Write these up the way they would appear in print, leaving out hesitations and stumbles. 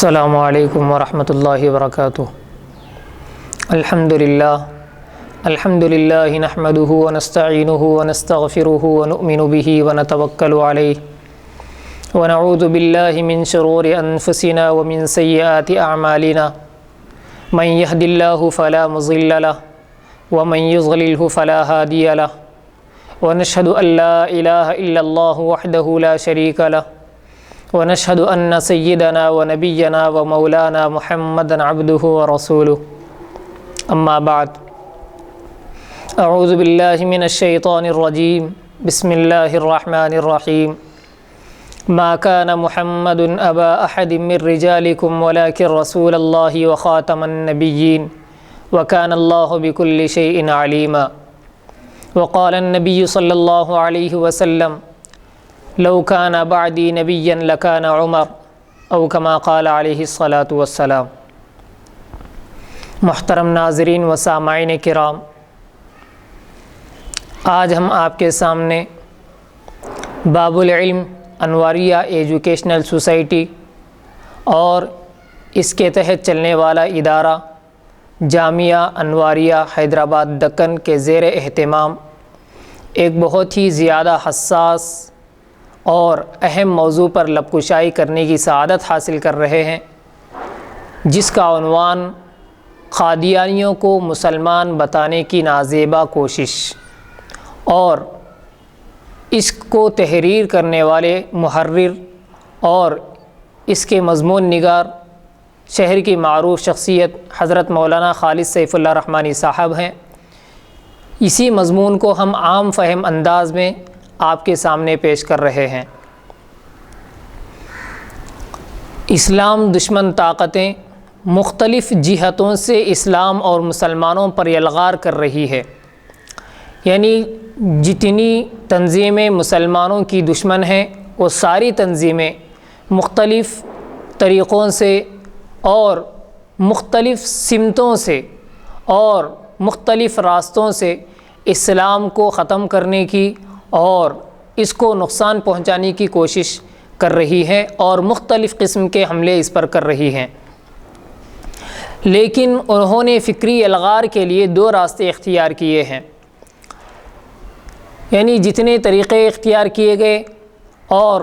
السلام علیکم ورحمۃ اللہ وبرکاتہ۔ الحمد للہ نحمده ونستعینه ونستغفره ونؤمن به ونتوکل علیہ ونعوذ باللہ من شرور انفسنا ومن سیئات اعمالنا من یهد اللہ فلا مضل له ومن یضلل فلا ہادی له ونشهد ان لا الہ الا اللہ وحدہ لا شریک له ونشهد أن سيدنا ونبينا ومولانا محمدا عبده ورسوله أما بعد أعوذ بالله من الشيطان الرجيم بسم الله الرحمن الرحيم ما كان محمد أبا أحد من رجالكم ولكن رسول الله وخاتم النبيين وكان الله بكل شيء عليما وقال النبي صلى الله عليه وسلم لو كان بعدي نبيا لكان عمر او كما قال علیہ الصلاۃ والسلام۔ محترم ناظرین و سامعین کرام، آج ہم آپ کے سامنے باب العلم انواریہ ایجوکیشنل سوسائٹی اور اس کے تحت چلنے والا ادارہ جامعہ انواریہ حیدرآباد دکن کے زیر اہتمام ایک بہت ہی زیادہ حساس اور اہم موضوع پر لب کشائی کرنے کی سعادت حاصل کر رہے ہیں، جس کا عنوان قادیانیوں کو مسلمان بتانے کی نازیبا کوشش، اور اس کو تحریر کرنے والے محرر اور اس کے مضمون نگار شہر کی معروف شخصیت حضرت مولانا خالد سیف اللہ رحمانی صاحب ہیں۔ اسی مضمون کو ہم عام فہم انداز میں آپ کے سامنے پیش کر رہے ہیں۔ اسلام دشمن طاقتیں مختلف جہتوں سے اسلام اور مسلمانوں پر یلغار کر رہی ہے، یعنی جتنی تنظیمیں مسلمانوں کی دشمن ہیں وہ ساری تنظیمیں مختلف طریقوں سے اور مختلف سمتوں سے اور مختلف راستوں سے اسلام کو ختم کرنے کی اور اس کو نقصان پہنچانے کی کوشش کر رہی ہے اور مختلف قسم کے حملے اس پر کر رہی ہیں، لیکن انہوں نے فکری الغار کے لیے دو راستے اختیار کیے ہیں، یعنی جتنے طریقے اختیار کیے گئے اور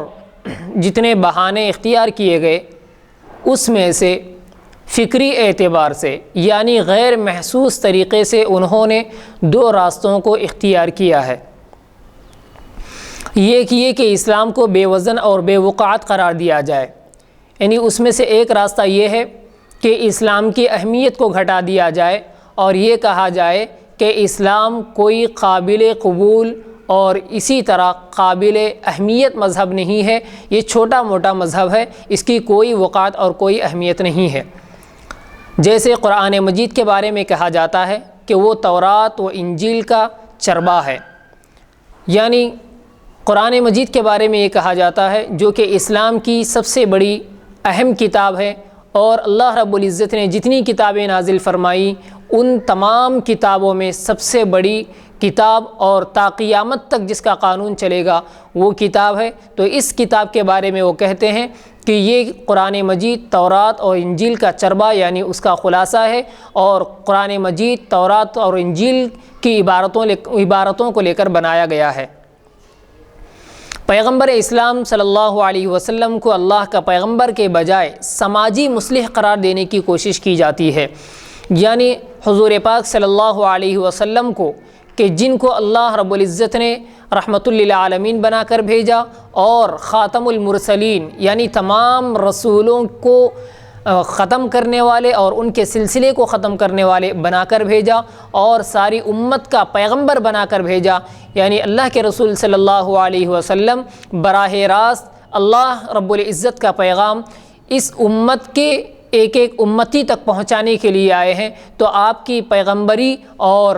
جتنے بہانے اختیار کیے گئے اس میں سے فکری اعتبار سے یعنی غیر محسوس طریقے سے انہوں نے دو راستوں کو اختیار کیا ہے۔ یہ کہ اسلام کو بے وزن اور بے وقعت قرار دیا جائے، یعنی اس میں سے ایک راستہ یہ ہے کہ اسلام کی اہمیت کو گھٹا دیا جائے اور یہ کہا جائے کہ اسلام کوئی قابل قبول اور اسی طرح قابل اہمیت مذہب نہیں ہے، یہ چھوٹا موٹا مذہب ہے، اس کی کوئی وقعت اور کوئی اہمیت نہیں ہے۔ جیسے قرآن مجید کے بارے میں کہا جاتا ہے کہ وہ تورات و انجیل کا چربا ہے، یعنی قرآن مجید کے بارے میں یہ کہا جاتا ہے جو کہ اسلام کی سب سے بڑی اہم کتاب ہے، اور اللہ رب العزت نے جتنی کتابیں نازل فرمائی ان تمام کتابوں میں سب سے بڑی کتاب اور تا قیامت تک جس کا قانون چلے گا وہ کتاب ہے۔ تو اس کتاب کے بارے میں وہ کہتے ہیں کہ یہ قرآن مجید تورات اور انجیل کا چربا یعنی اس کا خلاصہ ہے، اور قرآن مجید تورات اور انجیل کی عبارتوں کو لے کر بنایا گیا ہے۔ پیغمبر اسلام صلی اللہ علیہ وسلم کو اللہ کا پیغمبر کے بجائے سماجی مصلح قرار دینے کی کوشش کی جاتی ہے، یعنی حضور پاک صلی اللہ علیہ وسلم کو کہ جن کو اللہ رب العزت نے رحمت للعالمین بنا کر بھیجا اور خاتم المرسلین یعنی تمام رسولوں کو ختم کرنے والے اور ان کے سلسلے کو ختم کرنے والے بنا کر بھیجا اور ساری امت کا پیغمبر بنا کر بھیجا، یعنی اللہ کے رسول صلی اللہ علیہ وسلم براہ راست اللہ رب العزت کا پیغام اس امت کے ایک ایک امتی تک پہنچانے کے لیے آئے ہیں۔ تو آپ کی پیغمبری اور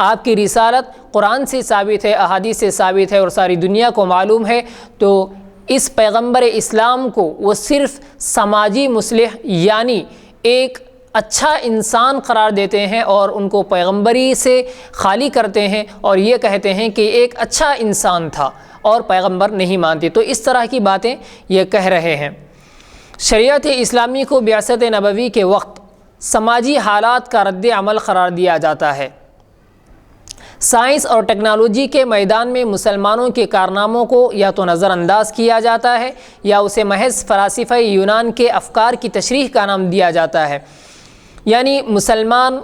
آپ کی رسالت قرآن سے ثابت ہے، احادیث سے ثابت ہے اور ساری دنیا کو معلوم ہے۔ تو اس پیغمبر اسلام کو وہ صرف سماجی مصلح یعنی ایک اچھا انسان قرار دیتے ہیں اور ان کو پیغمبری سے خالی کرتے ہیں اور یہ کہتے ہیں کہ ایک اچھا انسان تھا اور پیغمبر نہیں مانتے۔ تو اس طرح کی باتیں یہ کہہ رہے ہیں۔ شریعت اسلامی کو بعثت نبوی کے وقت سماجی حالات کا رد عمل قرار دیا جاتا ہے۔ سائنس اور ٹیکنالوجی کے میدان میں مسلمانوں کے کارناموں کو یا تو نظر انداز کیا جاتا ہے یا اسے محض فلاسفہ یونان کے افکار کی تشریح کا نام دیا جاتا ہے۔ یعنی مسلمان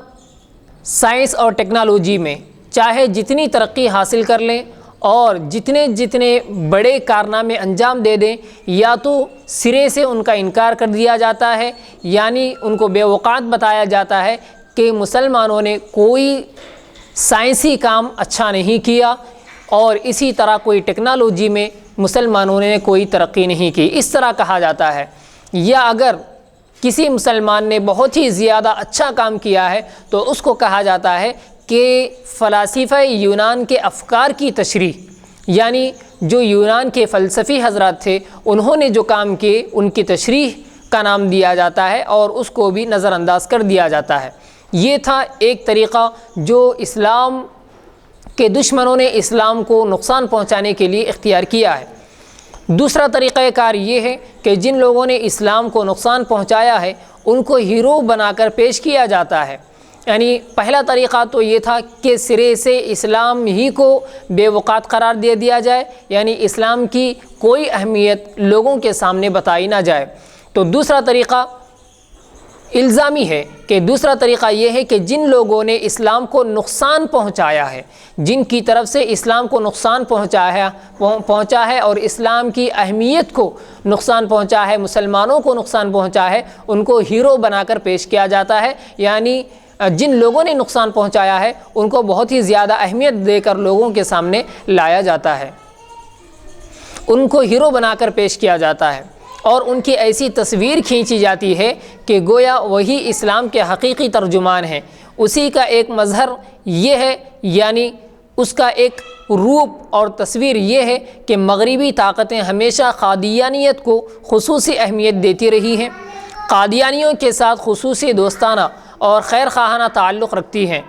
سائنس اور ٹیکنالوجی میں چاہے جتنی ترقی حاصل کر لیں اور جتنے بڑے کارنامے انجام دے دیں، یا تو سرے سے ان کا انکار کر دیا جاتا ہے، یعنی ان کو بے وقعت بتایا جاتا ہے کہ مسلمانوں نے کوئی سائنسی کام اچھا نہیں کیا، اور اسی طرح کوئی ٹیکنالوجی میں مسلمانوں نے کوئی ترقی نہیں کی، اس طرح کہا جاتا ہے۔ یا اگر کسی مسلمان نے بہت ہی زیادہ اچھا کام کیا ہے تو اس کو کہا جاتا ہے کہ فلاسفہ یونان کے افکار کی تشریح، یعنی جو یونان کے فلسفی حضرات تھے انہوں نے جو کام کیے ان کی تشریح کا نام دیا جاتا ہے اور اس کو بھی نظر انداز کر دیا جاتا ہے۔ یہ تھا ایک طریقہ جو اسلام کے دشمنوں نے اسلام کو نقصان پہنچانے کے لیے اختیار کیا ہے۔ دوسرا طریقہ کار یہ ہے کہ جن لوگوں نے اسلام کو نقصان پہنچایا ہے ان کو ہیرو بنا کر پیش کیا جاتا ہے۔ یعنی پہلا طریقہ تو یہ تھا کہ سرے سے اسلام ہی کو بے وقعت قرار دے دیا جائے، یعنی اسلام کی کوئی اہمیت لوگوں کے سامنے بتائی نہ جائے۔ تو دوسرا طریقہ الزامی ہے کہ دوسرا طریقہ یہ ہے کہ جن لوگوں نے اسلام کو نقصان پہنچایا ہے، جن کی طرف سے اسلام کو نقصان پہنچا ہے اور اسلام کی اہمیت کو نقصان پہنچا ہے، مسلمانوں کو نقصان پہنچا ہے، ان کو ہیرو بنا کر پیش کیا جاتا ہے۔ یعنی جن لوگوں نے نقصان پہنچایا ہے ان کو بہت ہی زیادہ اہمیت دے کر لوگوں کے سامنے لایا جاتا ہے، ان کو ہیرو بنا کر پیش کیا جاتا ہے، اور ان کی ایسی تصویر کھینچی جاتی ہے کہ گویا وہی اسلام کے حقیقی ترجمان ہیں۔ اسی کا ایک مظہر یہ ہے، یعنی اس کا ایک روپ اور تصویر یہ ہے کہ مغربی طاقتیں ہمیشہ قادیانیت کو خصوصی اہمیت دیتی رہی ہیں، قادیانیوں کے ساتھ خصوصی دوستانہ اور خیر خواہانہ تعلق رکھتی ہیں۔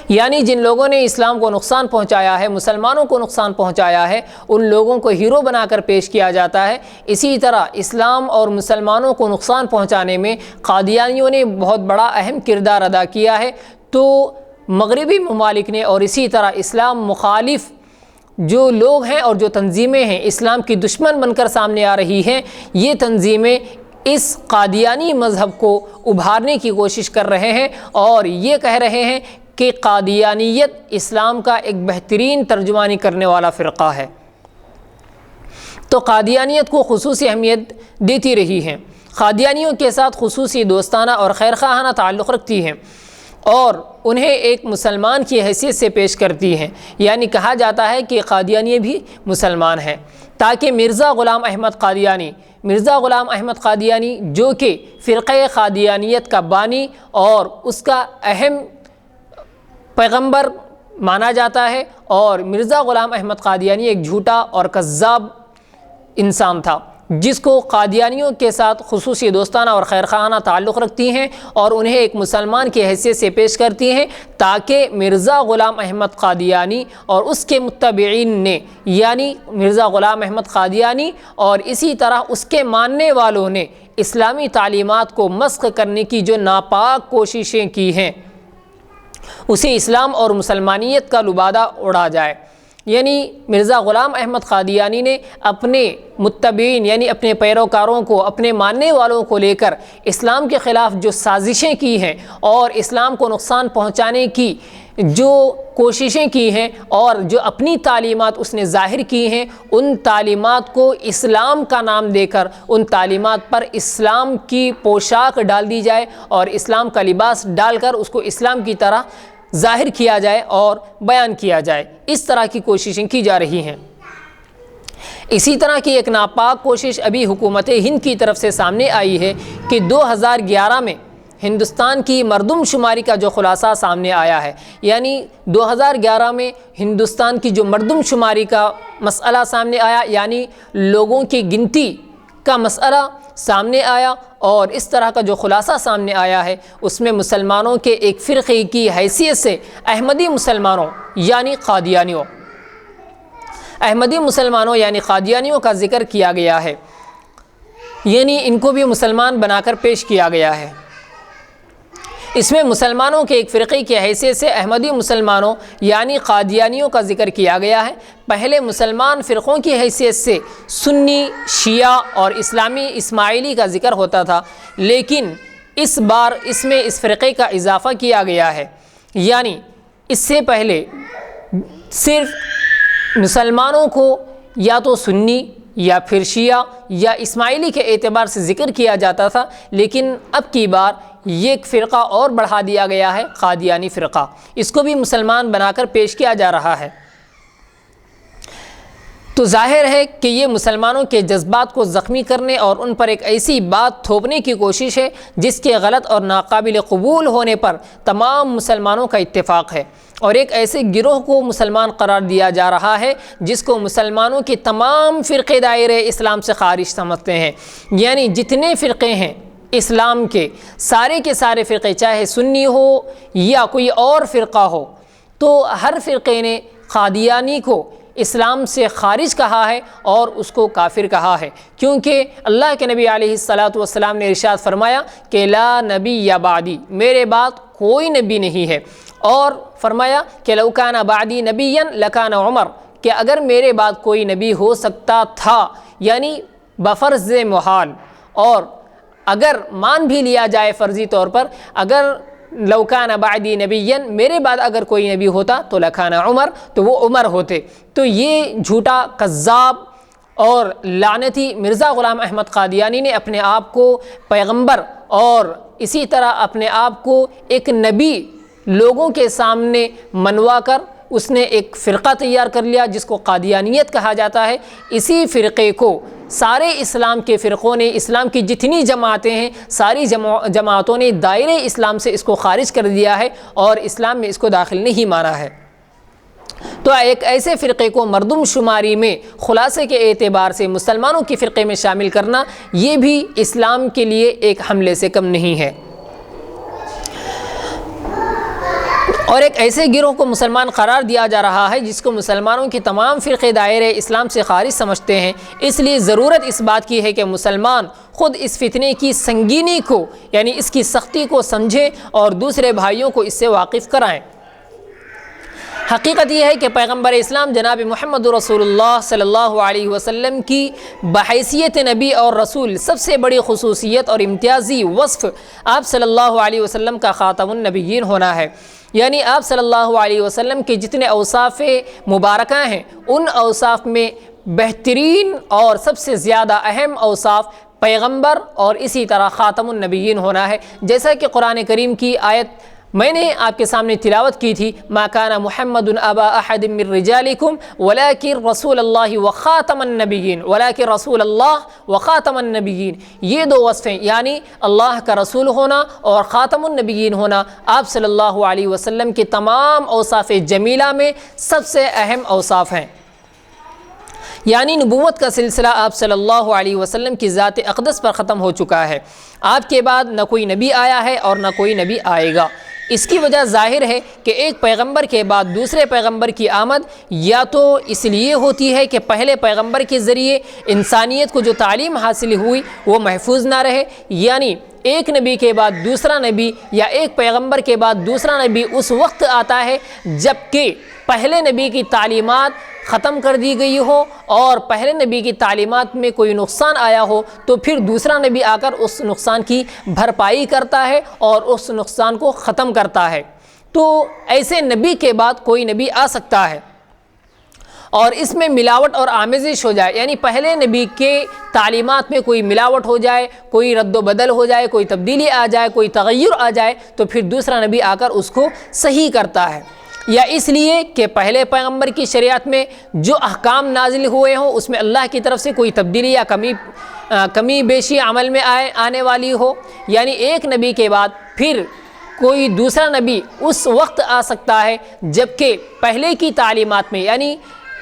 یعنی جن لوگوں نے اسلام کو نقصان پہنچایا ہے، مسلمانوں کو نقصان پہنچایا ہے، ان لوگوں کو ہیرو بنا کر پیش کیا جاتا ہے۔ اسی طرح اسلام اور مسلمانوں کو نقصان پہنچانے میں قادیانیوں نے بہت بڑا اہم کردار ادا کیا ہے۔ تو مغربی ممالک نے اور اسی طرح اسلام مخالف جو لوگ ہیں اور جو تنظیمیں ہیں اسلام کی دشمن بن کر سامنے آ رہی ہیں، یہ تنظیمیں اس قادیانی مذہب کو ابھارنے کی کوشش کر رہے ہیں اور یہ کہہ رہے ہیں کہ قادیانیت اسلام کا ایک بہترین ترجمانی کرنے والا فرقہ ہے۔ تو قادیانیت کو خصوصی اہمیت دیتی رہی ہیں، قادیانیوں کے ساتھ خصوصی دوستانہ اور خیر خواہانہ تعلق رکھتی ہیں اور انہیں ایک مسلمان کی حیثیت سے پیش کرتی ہیں۔ یعنی کہا جاتا ہے کہ قادیانی بھی مسلمان ہیں، تاکہ مرزا غلام احمد قادیانی جو کہ فرقہ قادیانیت کا بانی اور اس کا اہم پیغمبر مانا جاتا ہے، اور مرزا غلام احمد قادیانی ایک جھوٹا اور کذاب انسان تھا جس کو قادیانیوں کے ساتھ خصوصی دوستانہ اور خیر خواہانہ تعلق رکھتی ہیں اور انہیں ایک مسلمان کی حیثیت سے پیش کرتی ہیں، تاکہ مرزا غلام احمد قادیانی اور اس کے متبعین نے، یعنی مرزا غلام احمد قادیانی اور اسی طرح اس کے ماننے والوں نے اسلامی تعلیمات کو مسخ کرنے کی جو ناپاک کوششیں کی ہیں اسے اسلام اور مسلمانیت کا لبادہ اڑا جائے۔ یعنی مرزا غلام احمد قادیانی نے اپنے متبعین یعنی اپنے پیروکاروں کو، اپنے ماننے والوں کو لے کر اسلام کے خلاف جو سازشیں کی ہیں اور اسلام کو نقصان پہنچانے کی جو کوششیں کی ہیں اور جو اپنی تعلیمات اس نے ظاہر کی ہیں، ان تعلیمات کو اسلام کا نام دے کر ان تعلیمات پر اسلام کی پوشاک ڈال دی جائے اور اسلام کا لباس ڈال کر اس کو اسلام کی طرح ظاہر کیا جائے اور بیان کیا جائے۔ اس طرح کی کوششیں کی جا رہی ہیں۔ اسی طرح کی ایک ناپاک کوشش ابھی حکومت ہند کی طرف سے سامنے آئی ہے کہ 2011 میں ہندوستان کی مردم شماری کا جو خلاصہ سامنے آیا ہے، یعنی 2011 میں ہندوستان کی جو مردم شماری کا مسئلہ سامنے آیا، یعنی لوگوں کی گنتی کا مسئلہ سامنے آیا، اور اس طرح کا جو خلاصہ سامنے آیا ہے اس میں مسلمانوں کے ایک فرقے کی حیثیت سے احمدی مسلمانوں یعنی قادیانیوں کا ذکر کیا گیا ہے۔ یعنی ان کو بھی مسلمان بنا کر پیش کیا گیا ہے۔ اس میں مسلمانوں کے ایک فرقے کی حیثیت سے احمدی مسلمانوں یعنی قادیانیوں کا ذکر کیا گیا ہے۔ پہلے مسلمان فرقوں کی حیثیت سے سنی، شیعہ اور اسلامی اسماعیلی کا ذکر ہوتا تھا، لیکن اس بار اس میں اس فرقے کا اضافہ کیا گیا ہے، یعنی اس سے پہلے صرف مسلمانوں کو یا تو سنی یا پھر شیعہ یا اسماعیلی کے اعتبار سے ذکر کیا جاتا تھا، لیکن اب کی بار یہ ایک فرقہ اور بڑھا دیا گیا ہے، قادیانی فرقہ، اس کو بھی مسلمان بنا کر پیش کیا جا رہا ہے۔ تو ظاہر ہے کہ یہ مسلمانوں کے جذبات کو زخمی کرنے اور ان پر ایک ایسی بات تھوپنے کی کوشش ہے جس کے غلط اور ناقابل قبول ہونے پر تمام مسلمانوں کا اتفاق ہے، اور ایک ایسے گروہ کو مسلمان قرار دیا جا رہا ہے جس کو مسلمانوں کے تمام فرقے دائرے اسلام سے خارج سمجھتے ہیں، یعنی جتنے فرقے ہیں اسلام کے سارے فرقے، چاہے سنی ہو یا کوئی اور فرقہ ہو، تو ہر فرقے نے قادیانی کو اسلام سے خارج کہا ہے اور اس کو کافر کہا ہے، کیونکہ اللہ کے نبی علیہ الصلاۃ نے ارشاد فرمایا کہ لا نبی یا بعدی، میرے بعد کوئی نبی نہیں ہے، اور فرمایا کہ لو کان بعدی نبیا لکان عمر، کہ اگر میرے بعد کوئی نبی ہو سکتا تھا، یعنی بفرض محال، اور اگر مان بھی لیا جائے فرضی طور پر، اگر لو کان بعدی نبیا، میرے بعد اگر کوئی نبی ہوتا تو لکان عمر، تو وہ عمر ہوتے۔ تو یہ جھوٹا، کذاب اور لعنتی مرزا غلام احمد قادیانی نے اپنے آپ کو پیغمبر اور اسی طرح اپنے آپ کو ایک نبی لوگوں کے سامنے منوا کر اس نے ایک فرقہ تیار کر لیا جس کو قادیانیت کہا جاتا ہے۔ اسی فرقے کو سارے اسلام کے فرقوں نے، اسلام کی جتنی جماعتیں ہیں ساری جماعتوں نے دائرے اسلام سے اس کو خارج کر دیا ہے اور اسلام میں اس کو داخل نہیں مانا ہے۔ تو ایک ایسے فرقے کو مردم شماری میں خلاصے کے اعتبار سے مسلمانوں کے فرقے میں شامل کرنا، یہ بھی اسلام کے لیے ایک حملے سے کم نہیں ہے۔ اور ایک ایسے گروہ کو مسلمان قرار دیا جا رہا ہے جس کو مسلمانوں کے تمام فرقے دائرے اسلام سے خارج سمجھتے ہیں، اس لیے ضرورت اس بات کی ہے کہ مسلمان خود اس فتنے کی سنگینی کو، یعنی اس کی سختی کو سمجھیں اور دوسرے بھائیوں کو اس سے واقف کرائیں۔ حقیقت یہ ہے کہ پیغمبر اسلام جناب محمد رسول اللہ صلی اللہ علیہ وسلم کی بحیثیت نبی اور رسول سب سے بڑی خصوصیت اور امتیازی وصف آپ صلی اللہ علیہ وسلم کا خاتم النبیین ہونا ہے، یعنی آپ صلی اللہ علیہ وسلم کے جتنے اوصاف مبارکہ ہیں ان اوصاف میں بہترین اور سب سے زیادہ اہم اوصاف پیغمبر اور اسی طرح خاتم النبیین ہونا ہے، جیسا کہ قرآن کریم کی آیت میں نے آپ کے سامنے تلاوت کی تھی، ما کان محمد ابا احد من رجالکم ولکن رسول اللہ وخاتم النبیین، ولکن رسول اللہ وخاتم النبیین، یہ دو وصف ہیں، یعنی اللہ کا رسول ہونا اور خاتم النبیین ہونا آپ صلی اللہ علیہ وسلم کے تمام اوصاف جمیلہ میں سب سے اہم اوصاف ہیں۔ یعنی نبوت کا سلسلہ آپ صلی اللہ علیہ وسلم کی ذات اقدس پر ختم ہو چکا ہے، آپ کے بعد نہ کوئی نبی آیا ہے اور نہ کوئی نبی آئے گا۔ اس کی وجہ ظاہر ہے کہ ایک پیغمبر کے بعد دوسرے پیغمبر کی آمد یا تو اس لیے ہوتی ہے کہ پہلے پیغمبر کے ذریعے انسانیت کو جو تعلیم حاصل ہوئی وہ محفوظ نہ رہے، یعنی ایک نبی کے بعد دوسرا نبی یا ایک پیغمبر کے بعد دوسرا نبی اس وقت آتا ہے جب کہ پہلے نبی کی تعلیمات ختم کر دی گئی ہو اور پہلے نبی کی تعلیمات میں کوئی نقصان آیا ہو، تو پھر دوسرا نبی آ کر اس نقصان کی بھرپائی کرتا ہے اور اس نقصان کو ختم کرتا ہے۔ تو ایسے نبی کے بعد کوئی نبی آ سکتا ہے اور اس میں ملاوٹ اور آمیزش ہو جائے، یعنی پہلے نبی کے تعلیمات میں کوئی ملاوٹ ہو جائے، کوئی رد و بدل ہو جائے، کوئی تبدیلی آ جائے، کوئی تغیر آ جائے، تو پھر دوسرا نبی آ کر اس کو صحیح کرتا ہے، یا اس لیے کہ پہلے پیغمبر کی شریعت میں جو احکام نازل ہوئے ہوں اس میں اللہ کی طرف سے کوئی تبدیلی یا کمی بیشی عمل میں آنے والی ہو، یعنی ایک نبی کے بعد پھر کوئی دوسرا نبی اس وقت آ سکتا ہے جبکہ پہلے کی تعلیمات میں، یعنی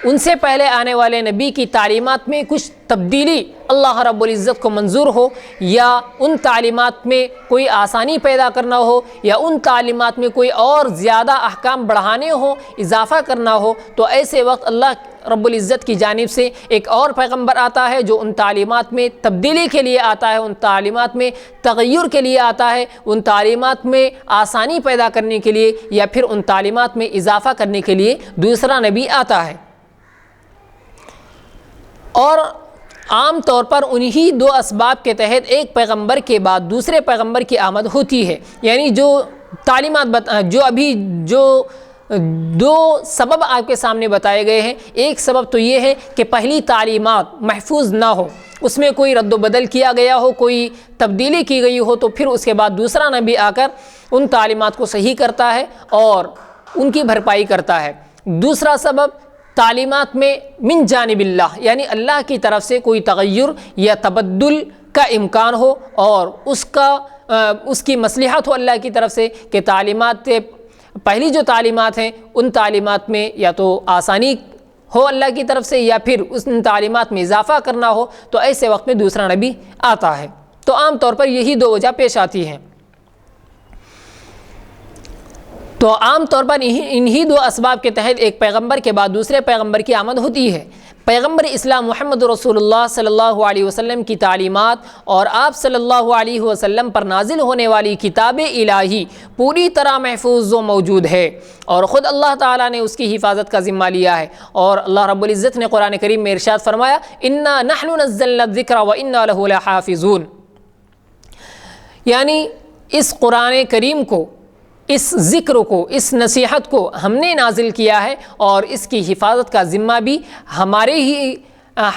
ان سے پہلے آنے والے نبی کی تعلیمات میں کچھ تبدیلی اللہ رب العزت کو منظور ہو، یا ان تعلیمات میں کوئی آسانی پیدا کرنا ہو، یا ان تعلیمات میں کوئی اور زیادہ احکام بڑھانے ہو، اضافہ کرنا ہو، تو ایسے وقت اللہ رب العزت کی جانب سے ایک اور پیغمبر آتا ہے جو ان تعلیمات میں تبدیلی کے لیے آتا ہے، ان تعلیمات میں تغیر کے لیے آتا ہے، ان تعلیمات میں آسانی پیدا کرنے کے لیے یا پھر ان تعلیمات میں اضافہ کرنے کے لیے دوسرا نبی آتا ہے۔ اور عام طور پر انہی دو اسباب کے تحت ایک پیغمبر کے بعد دوسرے پیغمبر کی آمد ہوتی ہے، یعنی جو تعلیمات جو دو سبب آپ کے سامنے بتائے گئے ہیں، ایک سبب تو یہ ہے کہ پہلی تعلیمات محفوظ نہ ہو، اس میں کوئی رد و بدل کیا گیا ہو، کوئی تبدیلی کی گئی ہو، تو پھر اس کے بعد دوسرا نبی آ کر ان تعلیمات کو صحیح کرتا ہے اور ان کی بھرپائی کرتا ہے۔ دوسرا سبب تعلیمات میں من جانب اللہ، یعنی اللہ کی طرف سے کوئی تغیر یا تبدل کا امکان ہو اور اس کی مصلحت ہو اللہ کی طرف سے کہ تعلیمات پہلی جو تعلیمات ہیں ان تعلیمات میں یا تو آسانی ہو اللہ کی طرف سے یا پھر ان تعلیمات میں اضافہ کرنا ہو، تو ایسے وقت میں دوسرا نبی آتا ہے۔ تو عام طور پر یہی دو وجہ پیش آتی ہیں۔ تو عام طور پر انہی دو اسباب کے تحت ایک پیغمبر کے بعد دوسرے پیغمبر کی آمد ہوتی ہے۔ پیغمبر اسلام محمد رسول اللہ صلی اللہ علیہ وسلم کی تعلیمات اور آپ صلی اللہ علیہ وسلم پر نازل ہونے والی کتاب الہی پوری طرح محفوظ و موجود ہے، اور خود اللہ تعالیٰ نے اس کی حفاظت کا ذمہ لیا ہے۔ اور اللہ رب العزت نے قرآن کریم میں ارشاد فرمایا انا نحن نزلنا الذکر وانا لہ لحافظون، یعنی اس قرآن کریم کو، اس ذکر کو، اس نصیحت کو ہم نے نازل کیا ہے اور اس کی حفاظت کا ذمہ بھی ہمارے ہی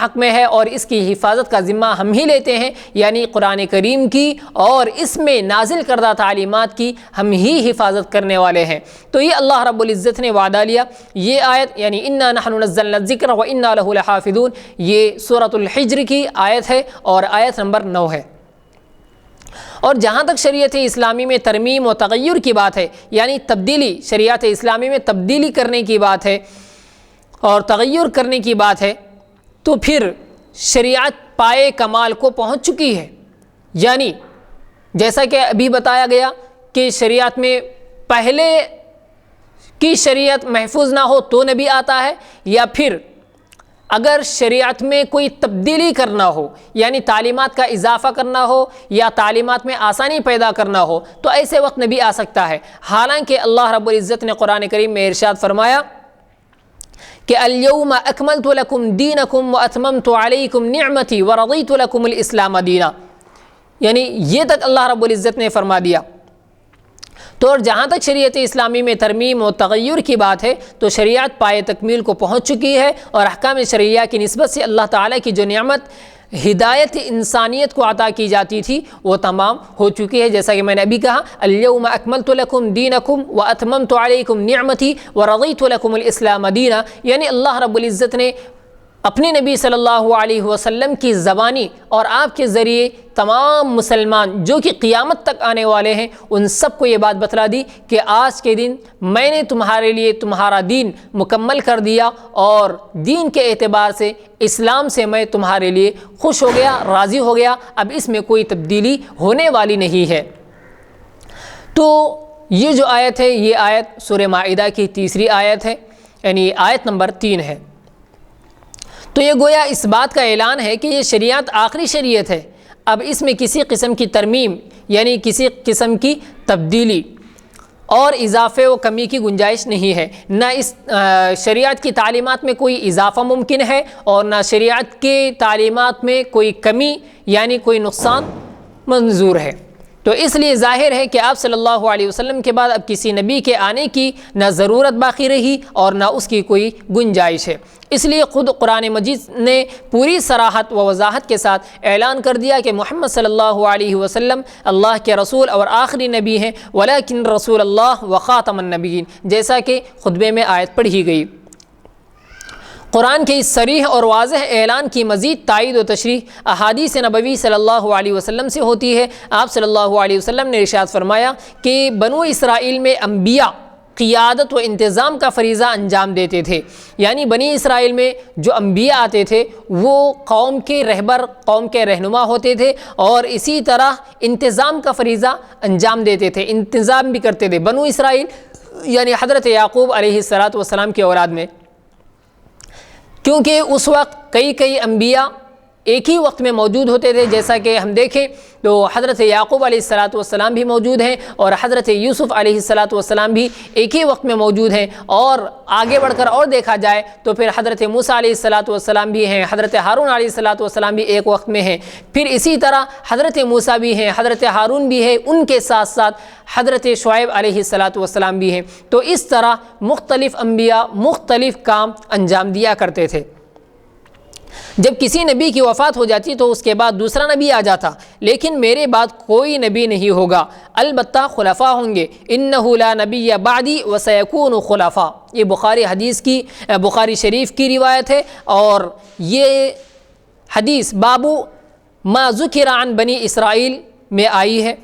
حق میں ہے اور اس کی حفاظت کا ذمہ ہم ہی لیتے ہیں، یعنی قرآن کریم کی اور اس میں نازل کردہ تعلیمات کی ہم ہی حفاظت کرنے والے ہیں۔ تو یہ اللہ رب العزت نے وعدہ لیا۔ یہ آیت یعنی انا نحن نزلنا الذکر وانا لہ لحافظون، یہ سورۃ الحجر کی آیت ہے اور آیت نمبر 9 ہے۔ اور جہاں تک شریعت اسلامی میں ترمیم و تغیر کی بات ہے، یعنی تبدیلی، شریعت اسلامی میں تبدیلی کرنے کی بات ہے اور تغیر کرنے کی بات ہے، تو پھر شریعت پائے کمال کو پہنچ چکی ہے۔ یعنی جیسا کہ ابھی بتایا گیا کہ شریعت میں پہلے کی شریعت محفوظ نہ ہو تو نبی آتا ہے، یا پھر اگر شریعت میں کوئی تبدیلی کرنا ہو، یعنی تعلیمات کا اضافہ کرنا ہو یا تعلیمات میں آسانی پیدا کرنا ہو، تو ایسے وقت نبی آ سکتا ہے۔ حالانکہ اللہ رب العزت نے قرآن کریم میں ارشاد فرمایا کہ الیوم اکملت لکم دینکم واتممت علیکم نعمتی ورضیت لکم الاسلام دینا، یعنی یہ تک اللہ رب العزت نے فرما دیا۔ تو اور جہاں تک شریعت اسلامی میں ترمیم و تغیر کی بات ہے تو شریعت پائے تکمیل کو پہنچ چکی ہے، اور احکام شرعیہ کی نسبت سے اللہ تعالیٰ کی جو نعمت ہدایت انسانیت کو عطا کی جاتی تھی وہ تمام ہو چکی ہے۔ جیسا کہ میں نے ابھی کہا الیوم اکملت لکم دینکم واتممت علیکم نعمتی ورضیت لکم الاسلام دینا، یعنی اللہ رب العزت نے اپنے نبی صلی اللہ علیہ وسلم کی زبانی اور آپ کے ذریعے تمام مسلمان جو کہ قیامت تک آنے والے ہیں ان سب کو یہ بات بتلا دی کہ آج کے دن میں نے تمہارے لیے تمہارا دین مکمل کر دیا، اور دین کے اعتبار سے اسلام سے میں تمہارے لیے خوش ہو گیا، راضی ہو گیا، اب اس میں کوئی تبدیلی ہونے والی نہیں ہے۔ تو یہ جو آیت ہے یہ آیت سورہ مائدہ کی تیسری آیت ہے، یعنی آیت نمبر 3 ہے۔ تو یہ گویا اس بات کا اعلان ہے کہ یہ شریعت آخری شریعت ہے، اب اس میں کسی قسم کی ترمیم یعنی کسی قسم کی تبدیلی اور اضافے و کمی کی گنجائش نہیں ہے، نہ اس شریعت کی تعلیمات میں کوئی اضافہ ممکن ہے اور نہ شریعت کے تعلیمات میں کوئی کمی یعنی کوئی نقصان منظور ہے۔ تو اس لیے ظاہر ہے کہ آپ صلی اللہ علیہ وسلم کے بعد اب کسی نبی کے آنے کی نہ ضرورت باقی رہی اور نہ اس کی کوئی گنجائش ہے۔ اس لیے خود قرآن مجید نے پوری صراحت و وضاحت کے ساتھ اعلان کر دیا کہ محمد صلی اللہ علیہ وسلم اللہ کے رسول اور آخری نبی ہیں، ولیکن رسول اللہ و خاتم النبیین، جیسا کہ خطبے میں آیت پڑھی گئی۔ قرآن کے اس صریح اور واضح اعلان کی مزید تائید و تشریح احادیث نبوی صلی اللہ علیہ وسلم سے ہوتی ہے۔ آپ صلی اللہ علیہ وسلم نے ارشاد فرمایا کہ بنو اسرائیل میں انبیاء قیادت و انتظام کا فریضہ انجام دیتے تھے، یعنی بنی اسرائیل میں جو انبیاء آتے تھے وہ قوم کے رہبر، قوم کے رہنما ہوتے تھے اور اسی طرح انتظام کا فریضہ انجام دیتے تھے، انتظام بھی کرتے تھے۔ بنو اسرائیل یعنی حضرت یعقوب علیہ السلام کی اولاد میں کیونکہ اس وقت کئی انبیاء ایک ہی وقت میں موجود ہوتے تھے، جیسا کہ ہم دیکھیں تو حضرت یعقوب علیہ السلام بھی موجود ہیں اور حضرت یوسف علیہ السلام بھی ایک ہی وقت میں موجود ہیں، اور آگے بڑھ کر اور دیکھا جائے تو پھر حضرت موسیٰ علیہ السلام بھی ہیں، حضرت ہارون علیہ السلام بھی ایک وقت میں ہیں، پھر اسی طرح حضرت موسیٰ بھی ہیں، حضرت ہارون بھی ہے، ان کے ساتھ ساتھ حضرت شعیب علیہ السلام بھی ہیں۔ تو اس طرح مختلف انبیاء مختلف کام انجام دیا کرتے تھے۔ جب کسی نبی کی وفات ہو جاتی تو اس کے بعد دوسرا نبی آ جاتا، لیکن میرے بعد کوئی نبی نہیں ہوگا، البتہ خلفاء ہوں گے، انہ لا نبی بعدی وسیکون خلفاء۔ یہ بخاری شریف کی روایت ہے، اور یہ حدیث بابو ما ذکر عن بنی اسرائیل میں آئی ہے۔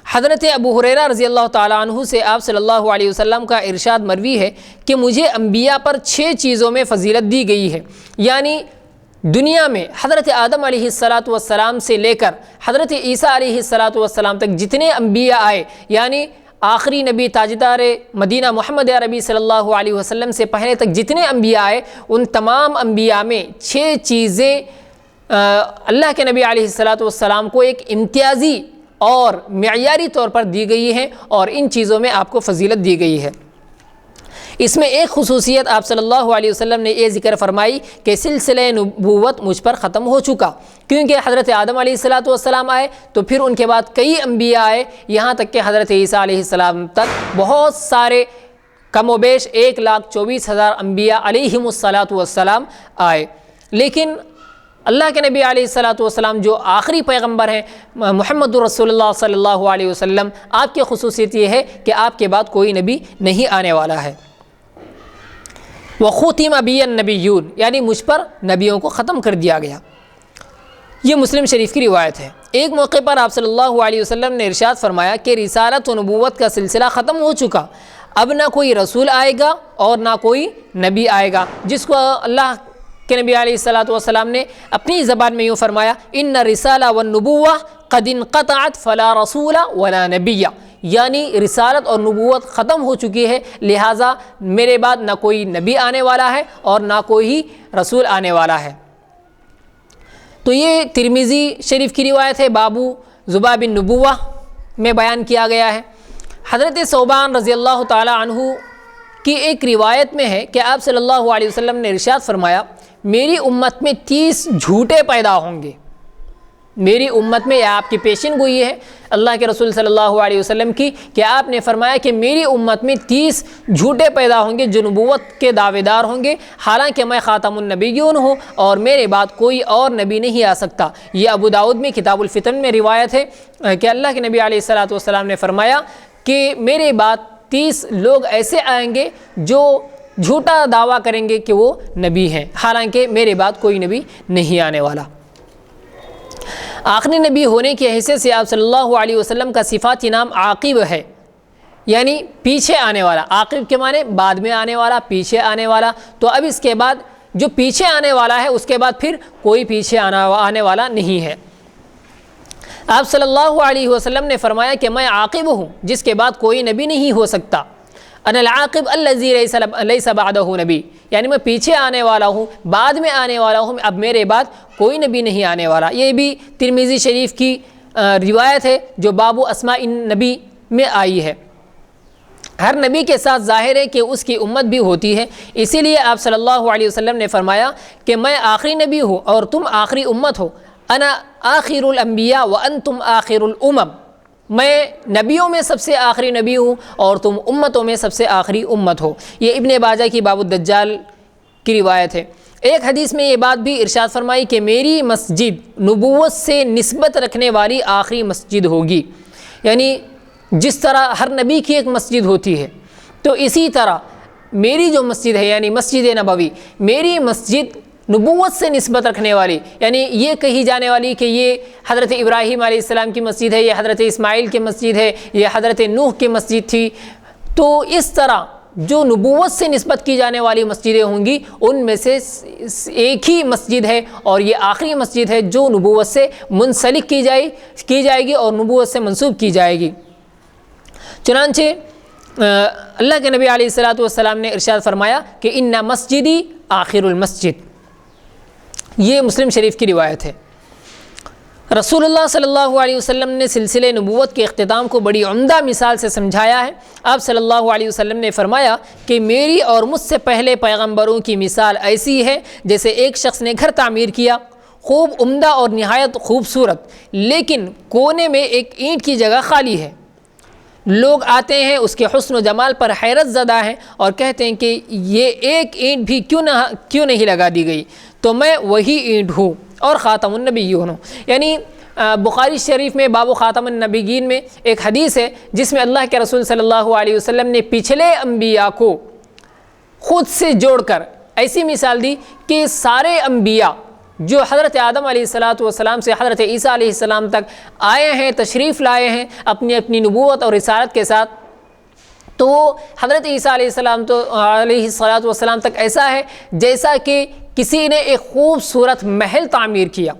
حضرت ابو ہریرہ رضی اللہ تعالیٰ عنہ سے آپ صلی اللہ علیہ وسلم کا ارشاد مروی ہے کہ مجھے انبیاء پر 6 چیزوں میں فضیلت دی گئی ہے، یعنی دنیا میں حضرت آدم علیہ السلام سے لے کر حضرت عیسیٰ علیہ السلام تک جتنے انبیاء آئے، یعنی آخری نبی تاجدار مدینہ محمد عربی صلی اللہ علیہ وسلم سے پہلے تک جتنے انبیاء آئے، ان تمام انبیاء میں 6 چیزیں اللہ کے نبی علیہ السلام کو ایک امتیازی اور معیاری طور پر دی گئی ہیں، اور ان چیزوں میں آپ کو فضیلت دی گئی ہے۔ اس میں ایک خصوصیت آپ صلی اللہ علیہ وسلم نے یہ ذکر فرمائی کہ سلسلہ نبوت مجھ پر ختم ہو چکا، کیونکہ حضرت آدم علیہ السلام آئے تو پھر ان کے بعد کئی انبیاء آئے، یہاں تک کہ حضرت عیسیٰ علیہ السلام تک بہت سارے کم و بیش 1,24,000 انبیاء علیہم السلام آئے، لیکن اللہ کے نبی علیہ السلام جو آخری پیغمبر ہیں محمد رسول اللہ صلی اللہ علیہ وسلم، آپ کی خصوصیت یہ ہے کہ آپ کے بعد کوئی نبی نہیں آنے والا ہے۔ وَخُتِمَ بِيَ النَّبِيُّونَ، یعنی مجھ پر نبیوں کو ختم کر دیا گیا۔ یہ مسلم شریف کی روایت ہے۔ ایک موقع پر آپ صلی اللہ علیہ وسلم نے ارشاد فرمایا کہ رسالت و نبوت کا سلسلہ ختم ہو چکا، اب نہ کوئی رسول آئے گا اور نہ کوئی نبی آئے گا، جس کو اللہ کہ نبی علیہ السلام نے اپنی زبان میں یوں فرمایا، ان الرسالہ والنبوہ قد انقطعت فلا رسول ولا نبی، یعنی رسالت اور نبوت ختم ہو چکی ہے، لہٰذا میرے بعد نہ کوئی نبی آنے والا ہے اور نہ کوئی رسول آنے والا ہے۔ تو یہ ترمذی شریف کی روایت ہے، بابو ذباب النبوہ میں بیان کیا گیا ہے۔ حضرت ثوبان رضی اللہ تعالی عنہ کی ایک روایت میں ہے کہ آپ صلی اللہ علیہ وسلم نے ارشاد فرمایا، میری امت میں 30 جھوٹے پیدا ہوں گے۔ میری امت میں، یہ آپ کی پیشن گوئی ہے اللہ کے رسول صلی اللہ علیہ وسلم کی، کہ آپ نے فرمایا کہ میری امت میں 30 جھوٹے پیدا ہوں گے جو نبوت کے دعوے دار ہوں گے، حالانکہ میں خاتم النبیون ہوں اور میرے بعد کوئی اور نبی نہیں آ سکتا۔ یہ ابو داؤد میں کتاب الفتن میں روایت ہے کہ اللہ کے نبی علیہ السلام نے فرمایا کہ میرے بعد 30 لوگ ایسے آئیں گے جو جھوٹا دعویٰ کریں گے کہ وہ نبی ہیں، حالانکہ میرے بعد کوئی نبی نہیں آنے والا۔ آخری نبی ہونے کی حیثیت سے آپ صلی اللہ علیہ وسلم کا صفاتی نام عاقب ہے، یعنی پیچھے آنے والا۔ عاقب کے معنی بعد میں آنے والا، پیچھے آنے والا۔ تو اب اس کے بعد جو پیچھے آنے والا ہے، اس کے بعد پھر کوئی پیچھے آنے والا نہیں ہے۔ آپ صلی اللہ علیہ وسلم نے فرمایا کہ میں عاقب ہوں جس کے بعد کوئی نبی نہیں ہو سکتا، انا العاقب الذی لیس بعدہ نبی، یعنی میں پیچھے آنے والا ہوں، بعد میں آنے والا ہوں، اب میرے بعد کوئی نبی نہیں آنے والا۔ یہ بھی ترمذی شریف کی روایت ہے جو باب اسماء النبی میں آئی ہے۔ ہر نبی کے ساتھ ظاہر ہے کہ اس کی امت بھی ہوتی ہے، اسی لیے آپ صلی اللہ علیہ وسلم نے فرمایا کہ میں آخری نبی ہوں اور تم آخری امت ہو، انا آخر الانبیاء وانتم آخر الامم، میں نبیوں میں سب سے آخری نبی ہوں اور تم امتوں میں سب سے آخری امت ہو۔ یہ ابن باجہ کی باب الدجال کی روایت ہے۔ ایک حدیث میں یہ بات بھی ارشاد فرمائی کہ میری مسجد نبوت سے نسبت رکھنے والی آخری مسجد ہوگی، یعنی جس طرح ہر نبی کی ایک مسجد ہوتی ہے، تو اسی طرح میری جو مسجد ہے یعنی مسجد نبوی، میری مسجد نبوت سے نسبت رکھنے والی، یعنی یہ کہی جانے والی کہ یہ حضرت ابراہیم علیہ السلام کی مسجد ہے، یہ حضرت اسماعیل کی مسجد ہے، یہ حضرت نوح کی مسجد تھی، تو اس طرح جو نبوت سے نسبت کی جانے والی مسجدیں ہوں گی ان میں سے ایک ہی مسجد ہے، اور یہ آخری مسجد ہے جو نبوت سے منسلک کی جائے گی اور نبوت سے منسوب کی جائے گی۔ چنانچہ اللہ کے نبی علیہ السلام نے ارشاد فرمایا کہ ان مسجدی آخر المسجد، یہ مسلم شریف کی روایت ہے۔ رسول اللہ صلی اللہ علیہ وسلم نے سلسلے نبوت کے اختتام کو بڑی عمدہ مثال سے سمجھایا ہے۔ آپ صلی اللہ علیہ وسلم نے فرمایا کہ میری اور مجھ سے پہلے پیغمبروں کی مثال ایسی ہے جیسے ایک شخص نے گھر تعمیر کیا، خوب عمدہ اور نہایت خوبصورت، لیکن کونے میں ایک اینٹ کی جگہ خالی ہے۔ لوگ آتے ہیں، اس کے حسن و جمال پر حیرت زدہ ہیں اور کہتے ہیں کہ یہ ایک اینٹ بھی کیوں نہیں لگا دی گئی؟ تو میں وہی اینٹ ہوں اور خاتم النبیین ہوں۔ یعنی بخاری شریف میں باب خاتم النبیین میں ایک حدیث ہے جس میں اللہ کے رسول صلی اللہ علیہ وسلم نے پچھلے انبیاء کو خود سے جوڑ کر ایسی مثال دی کہ سارے انبیاء جو حضرت آدم علیہ السلام سے حضرت عیسیٰ علیہ السلام تک آئے ہیں، تشریف لائے ہیں اپنی اپنی نبوت اور رسالت کے ساتھ، تو وہ حضرت عیسیٰ علیہ السلام تک ایسا ہے جیسا کہ کسی نے ایک خوبصورت محل تعمیر کیا،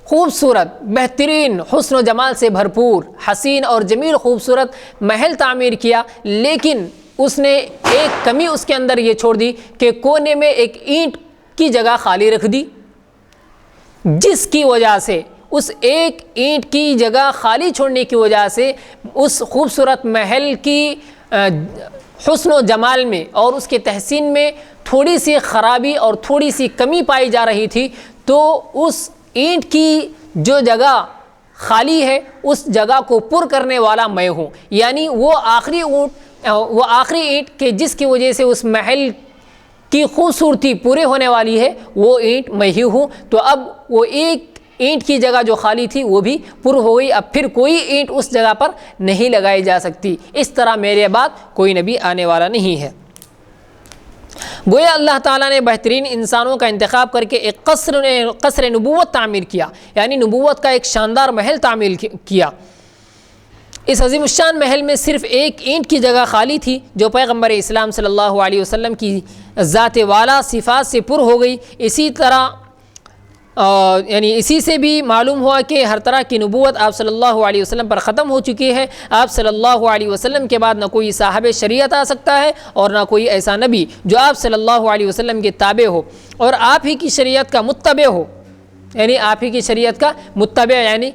خوبصورت بہترین حسن و جمال سے بھرپور حسین اور جمیل خوبصورت محل تعمیر کیا، لیکن اس نے ایک کمی اس کے اندر یہ چھوڑ دی کہ کونے میں ایک اینٹ کی جگہ خالی رکھ دی، جس کی وجہ سے اس ایک اینٹ کی جگہ خالی چھوڑنے کی وجہ سے اس خوبصورت محل کی حسن و جمال میں اور اس کے تحسین میں تھوڑی سی خرابی اور تھوڑی سی کمی پائی جا رہی تھی۔ تو اس اینٹ کی جو جگہ خالی ہے اس جگہ کو پر کرنے والا میں ہوں، یعنی وہ آخری اینٹ کہ جس کی وجہ سے اس محل کی خوبصورتی پورے ہونے والی ہے، وہ اینٹ میں ہی ہوں۔ تو اب وہ ایک اینٹ کی جگہ جو خالی تھی وہ بھی پر ہو گئی، اب پھر کوئی اینٹ اس جگہ پر نہیں لگائی جا سکتی۔ اس طرح میرے بعد کوئی نبی آنے والا نہیں ہے۔ گویا اللہ تعالیٰ نے بہترین انسانوں کا انتخاب کر کے ایک قصر نبوت تعمیر کیا، یعنی نبوت کا ایک شاندار محل تعمیر کیا۔ اس عظیم الشان محل میں صرف ایک اینٹ کی جگہ خالی تھی جو پیغمبر اسلام صلی اللہ علیہ وسلم کی ذات والا صفات سے پر ہو گئی۔ اسی طرح اسی سے بھی معلوم ہوا کہ ہر طرح کی نبوت آپ صلی اللہ علیہ وسلم پر ختم ہو چکی ہے۔ آپ صلی اللہ علیہ وسلم کے بعد نہ کوئی صاحب شریعت آ سکتا ہے اور نہ کوئی ایسا نبی جو آپ صلی اللہ علیہ وسلم کے تابع ہو اور آپ ہی کی شریعت کا متبع ہو، یعنی آپ ہی کی شریعت کا متبع یعنی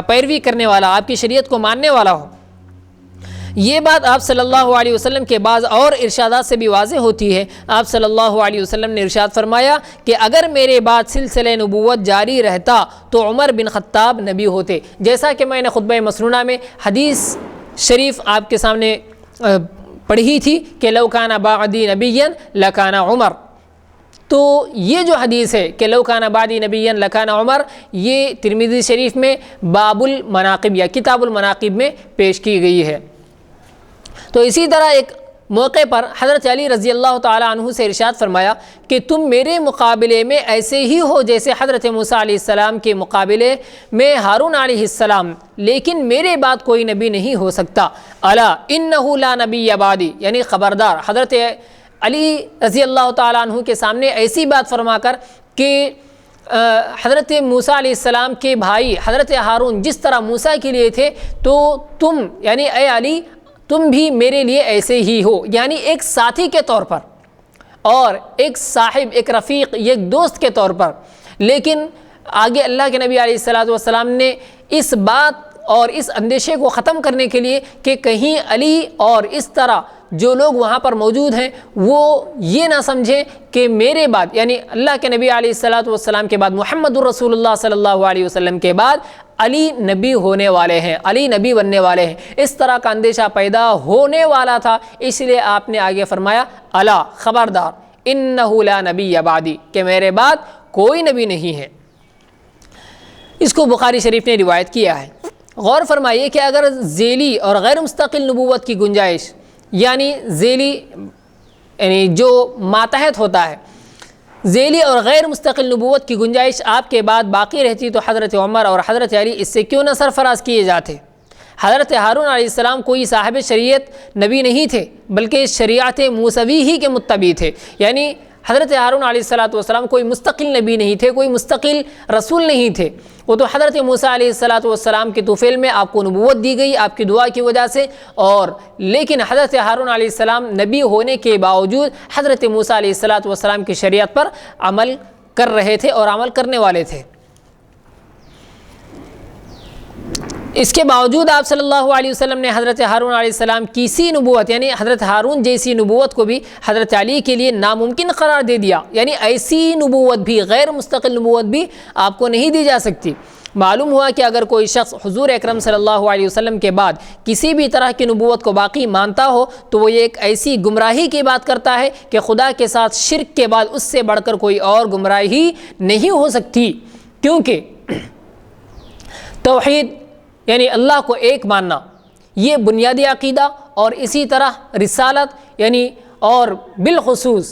پیروی کرنے والا، آپ کی شریعت کو ماننے والا ہو۔ یہ بات آپ صلی اللہ علیہ وسلم کے بعض اور ارشادات سے بھی واضح ہوتی ہے۔ آپ صلی اللہ علیہ وسلم نے ارشاد فرمایا کہ اگر میرے بعد سلسلہ نبوت جاری رہتا تو عمر بن خطاب نبی ہوتے، جیسا کہ میں نے خطبہ مسنونہ میں حدیث شریف آپ کے سامنے پڑھی تھی کہ لو کان بعدی نبیا لکان عمر۔ تو یہ جو حدیث ہے کہ لو کان بعدی نبیا لکان عمر، یہ ترمذی شریف میں باب المناقب یا کتاب المناقب میں پیش کی گئی ہے۔ تو اسی طرح ایک موقع پر حضرت علی رضی اللہ تعالیٰ عنہ سے ارشاد فرمایا کہ تم میرے مقابلے میں ایسے ہی ہو جیسے حضرت موسیٰ علیہ السلام کے مقابلے میں ہارون علیہ السلام، لیکن میرے بعد کوئی نبی نہیں ہو سکتا۔ الا انہ لا نبی بعدی، یعنی خبردار، حضرت علی رضی اللہ تعالیٰ عنہ کے سامنے ایسی بات فرما کر کہ حضرت موسیٰ علیہ السلام کے بھائی حضرت ہارون جس طرح موسیٰ کے لیے تھے تو تم یعنی اے علی تم بھی میرے لیے ایسے ہی ہو، یعنی ایک ساتھی کے طور پر اور ایک صاحب، ایک رفیق، ایک دوست کے طور پر۔ لیکن آگے اللہ کے نبی علیہ السلام نے اس بات اور اس اندیشے کو ختم کرنے کے لیے کہ کہیں علی اور اس طرح جو لوگ وہاں پر موجود ہیں وہ یہ نہ سمجھیں کہ میرے بعد یعنی اللہ کے نبی علیہ السلام کے بعد محمد الرسول اللہ صلی اللہ علیہ وسلم کے بعد علی نبی ہونے والے ہیں، علی نبی بننے والے ہیں، اس طرح کا اندیشہ پیدا ہونے والا تھا۔ اس لیے آپ نے آگے فرمایا الا خبردار انہ لا نبی بعدی، کہ میرے بعد کوئی نبی نہیں ہے۔ اس کو بخاری شریف نے روایت کیا ہے۔ غور فرمائیے کہ اگر ذیلی اور غیر مستقل نبوت کی گنجائش یعنی ذیلی یعنی جو ماتحت ہوتا ہے، ذیلی اور غیر مستقل نبوت کی گنجائش آپ کے بعد باقی رہتی تو حضرت عمر اور حضرت علی اس سے کیوں نہ سرفراز کیے جاتے۔ حضرت ہارون علیہ السلام کوئی صاحب شریعت نبی نہیں تھے بلکہ شریعت موسوی ہی کے متبع تھے، یعنی حضرت ہارون علیہ السلام کوئی مستقل نبی نہیں تھے، کوئی مستقل رسول نہیں تھے، وہ تو حضرت موسیٰ علیہ السلام کے طفیل میں آپ کو نبوت دی گئی آپ کی دعا کی وجہ سے، اور لیکن حضرت ہارون علیہ السلام نبی ہونے کے باوجود حضرت موسیٰ علیہ السلام کی شریعت پر عمل کر رہے تھے اور عمل کرنے والے تھے۔ اس کے باوجود آپ صلی اللہ علیہ وسلم نے حضرت ہارون علیہ السلام کی سی نبوت، یعنی حضرت ہارون جیسی نبوت کو بھی حضرت علی کے لیے ناممکن قرار دے دیا، یعنی ایسی نبوت بھی، غیر مستقل نبوت بھی آپ کو نہیں دی جا سکتی۔ معلوم ہوا کہ اگر کوئی شخص حضور اکرم صلی اللہ علیہ وسلم کے بعد کسی بھی طرح کی نبوت کو باقی مانتا ہو تو وہ یہ ایک ایسی گمراہی کی بات کرتا ہے کہ خدا کے ساتھ شرک کے بعد اس سے بڑھ کر کوئی اور گمراہی نہیں ہو سکتی، کیونکہ توحید یعنی اللہ کو ایک ماننا یہ بنیادی عقیدہ، اور اسی طرح رسالت یعنی اور بالخصوص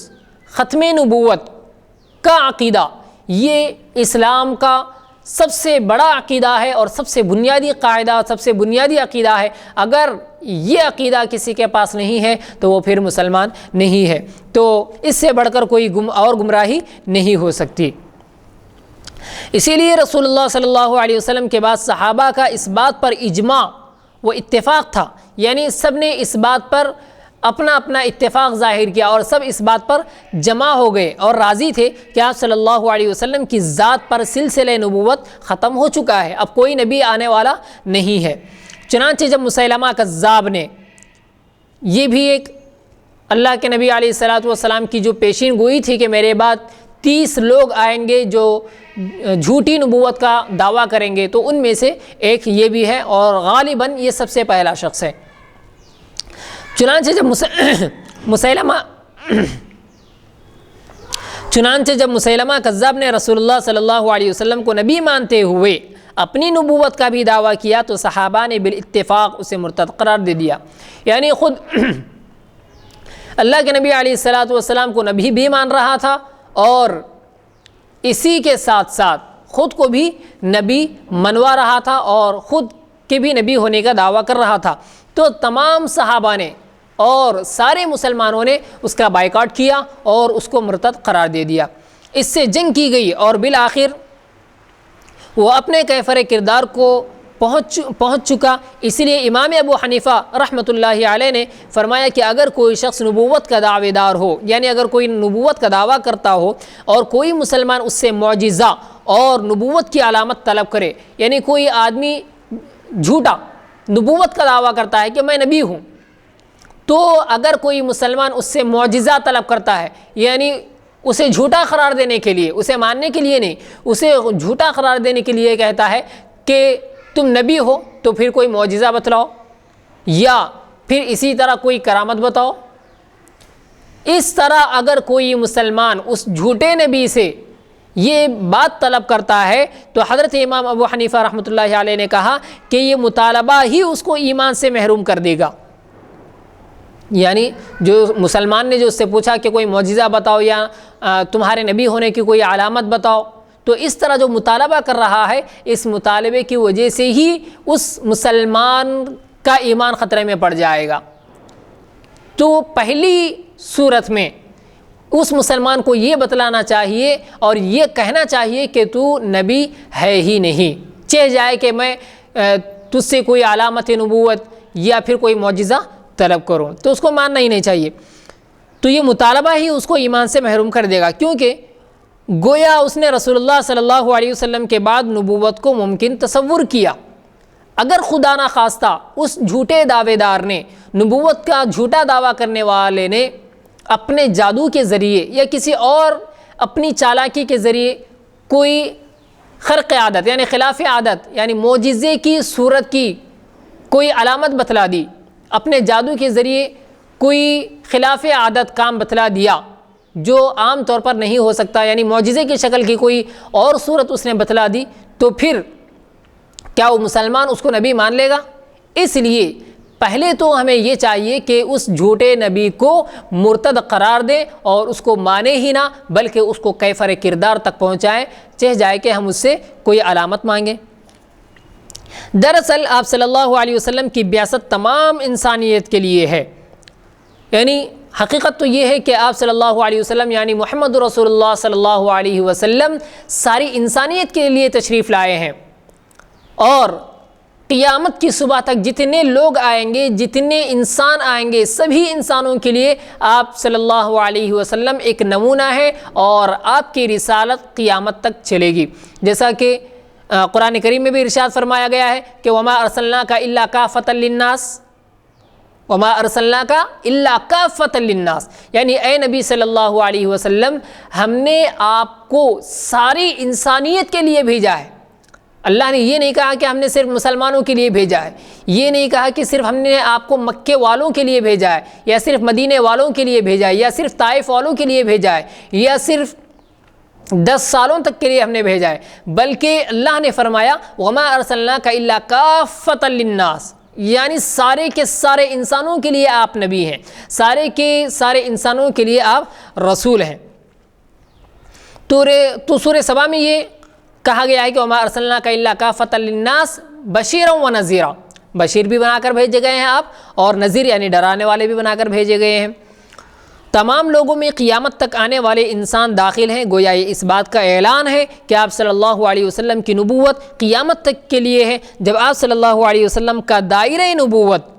ختم نبوت کا عقیدہ یہ اسلام کا سب سے بڑا عقیدہ ہے اور سب سے بنیادی قاعدہ، سب سے بنیادی عقیدہ ہے۔ اگر یہ عقیدہ کسی کے پاس نہیں ہے تو وہ پھر مسلمان نہیں ہے، تو اس سے بڑھ کر کوئی اور گمراہی نہیں ہو سکتی۔ اسی لیے رسول اللہ صلی اللہ علیہ وسلم کے بعد صحابہ کا اس بات پر اجماع و اتفاق تھا، یعنی سب نے اس بات پر اپنا اپنا اتفاق ظاہر کیا اور سب اس بات پر جمع ہو گئے اور راضی تھے کہ آپ صلی اللہ علیہ وسلم کی ذات پر سلسلہ نبوت ختم ہو چکا ہے، اب کوئی نبی آنے والا نہیں ہے۔ چنانچہ جب مسیلمہ کذاب نے، یہ بھی ایک اللہ کے نبی علیہ الصلوۃ والسلام کی جو پیشین گوئی تھی کہ میرے بعد 30 لوگ آئیں گے جو جھوٹی نبوت کا دعویٰ کریں گے، تو ان میں سے ایک یہ بھی ہے اور غالباً یہ سب سے پہلا شخص ہے۔ چنانچہ جب مسیلمہ کذاب نے رسول اللہ صلی اللہ علیہ وسلم کو نبی مانتے ہوئے اپنی نبوت کا بھی دعویٰ کیا تو صحابہ نے بالاتفاق اسے مرتد قرار دے دیا، یعنی خود اللہ کے نبی علیہ الصلوۃ والسلام کو نبی بھی مان رہا تھا اور اسی کے ساتھ ساتھ خود کو بھی نبی منوا رہا تھا اور خود کے بھی نبی ہونے کا دعویٰ کر رہا تھا۔ تو تمام صحابہ نے اور سارے مسلمانوں نے اس کا بائیکاٹ کیا اور اس کو مرتد قرار دے دیا، اس سے جنگ کی گئی اور بالآخر وہ اپنے کیفر کردار کو پہنچ چکا۔ اسی لیے امام ابو حنیفہ رحمۃ اللہ علیہ نے فرمایا کہ اگر کوئی شخص نبوت کا دعوے دار ہو، یعنی اگر کوئی نبوت کا دعویٰ کرتا ہو اور کوئی مسلمان اس سے معجزہ اور نبوت کی علامت طلب کرے، یعنی کوئی آدمی جھوٹا نبوت کا دعویٰ کرتا ہے کہ میں نبی ہوں، تو اگر کوئی مسلمان اس سے معجزہ طلب کرتا ہے، یعنی اسے جھوٹا قرار دینے کے لیے، اسے ماننے کے لیے نہیں، اسے جھوٹا قرار دینے کے لیے کہتا ہے کہ تم نبی ہو تو پھر کوئی معجزہ بتلاؤ یا پھر اسی طرح کوئی کرامت بتاؤ، اس طرح اگر کوئی مسلمان اس جھوٹے نبی سے یہ بات طلب کرتا ہے تو حضرت امام ابو حنیفہ رحمۃ اللہ علیہ نے کہا کہ یہ مطالبہ ہی اس کو ایمان سے محروم کر دے گا، یعنی جو مسلمان نے جو اس سے پوچھا کہ کوئی معجزہ بتاؤ یا تمہارے نبی ہونے کی کوئی علامت بتاؤ، تو اس طرح جو مطالبہ کر رہا ہے اس مطالبے کی وجہ سے ہی اس مسلمان کا ایمان خطرے میں پڑ جائے گا۔ تو پہلی صورت میں اس مسلمان کو یہ بتلانا چاہیے اور یہ کہنا چاہیے کہ تو نبی ہے ہی نہیں، چاہے جائے کہ میں تجھ سے کوئی علامت نبوت یا پھر کوئی معجزہ طلب کروں، تو اس کو ماننا ہی نہیں چاہیے۔ تو یہ مطالبہ ہی اس کو ایمان سے محروم کر دے گا، کیونکہ گویا اس نے رسول اللہ صلی اللہ علیہ وسلم کے بعد نبوت کو ممکن تصور کیا۔ اگر خدا نہ خواستہ اس جھوٹے دعوے دار نے، نبوت کا جھوٹا دعویٰ کرنے والے نے اپنے جادو کے ذریعے یا کسی اور اپنی چالاکی کے ذریعے کوئی خرق عادت یعنی خلاف عادت یعنی معجزے کی صورت کی کوئی علامت بتلا دی، اپنے جادو کے ذریعے کوئی خلاف عادت کام بتلا دیا جو عام طور پر نہیں ہو سکتا، یعنی معجزے کی شکل کی کوئی اور صورت اس نے بتلا دی، تو پھر کیا وہ مسلمان اس کو نبی مان لے گا؟ اس لیے پہلے تو ہمیں یہ چاہیے کہ اس جھوٹے نبی کو مرتد قرار دیں اور اس کو مانے ہی نہ بلکہ اس کو کیفر کردار تک پہنچائیں، چاہے جائے کہ ہم اس سے کوئی علامت مانگیں۔ دراصل آپ صلی اللہ علیہ وسلم کی بعثت تمام انسانیت کے لیے ہے، یعنی حقیقت تو یہ ہے کہ آپ صلی اللہ علیہ وسلم یعنی محمد رسول اللہ صلی اللہ علیہ وسلم ساری انسانیت کے لیے تشریف لائے ہیں، اور قیامت کی صبح تک جتنے لوگ آئیں گے، جتنے انسان آئیں گے، سبھی انسانوں کے لیے آپ صلی اللہ علیہ وسلم ایک نمونہ ہے، اور آپ کی رسالت قیامت تک چلے گی۔ جیسا کہ قرآن کریم میں بھی ارشاد فرمایا گیا ہے کہ وما ارسلناک الا کافۃ للناس، وما ارسلناک الا کافۃ للناس، یعنی اے نبی صلی اللہ علیہ وسلم، ہم نے آپ کو ساری انسانیت کے لیے بھیجا ہے۔ اللہ نے یہ نہیں کہا کہ ہم نے صرف مسلمانوں کے لیے بھیجا ہے، یہ نہیں کہا کہ صرف ہم نے آپ کو مکے والوں کے لیے بھیجا ہے، یا صرف مدینے والوں کے لیے بھیجا ہے، یا صرف طائف والوں کے لیے بھیجا ہے، یا صرف 10 سالوں تک کے لیے ہم نے بھیجا ہے، بلکہ اللہ نے فرمایا وما ارسلناک الا کافۃ للناس، یعنی سارے کے سارے انسانوں کے لیے آپ نبی ہیں، سارے کے سارے انسانوں کے لیے آپ رسول ہیں۔ تو سورہ سبا میں یہ کہا گیا ہے کہ وما ارسلناک الا کافۃ للناس بشیرا ونذیرا، بشیر بھی بنا کر بھیجے گئے ہیں آپ، اور نذیر یعنی ڈرانے والے بھی بنا کر بھیجے گئے ہیں۔ تمام لوگوں میں قیامت تک آنے والے انسان داخل ہیں، گویا یہ اس بات کا اعلان ہے کہ آپ صلی اللہ علیہ وسلم کی نبوت قیامت تک کے لیے ہے۔ جب آپ صلی اللہ علیہ وسلم کا دائرہ نبوت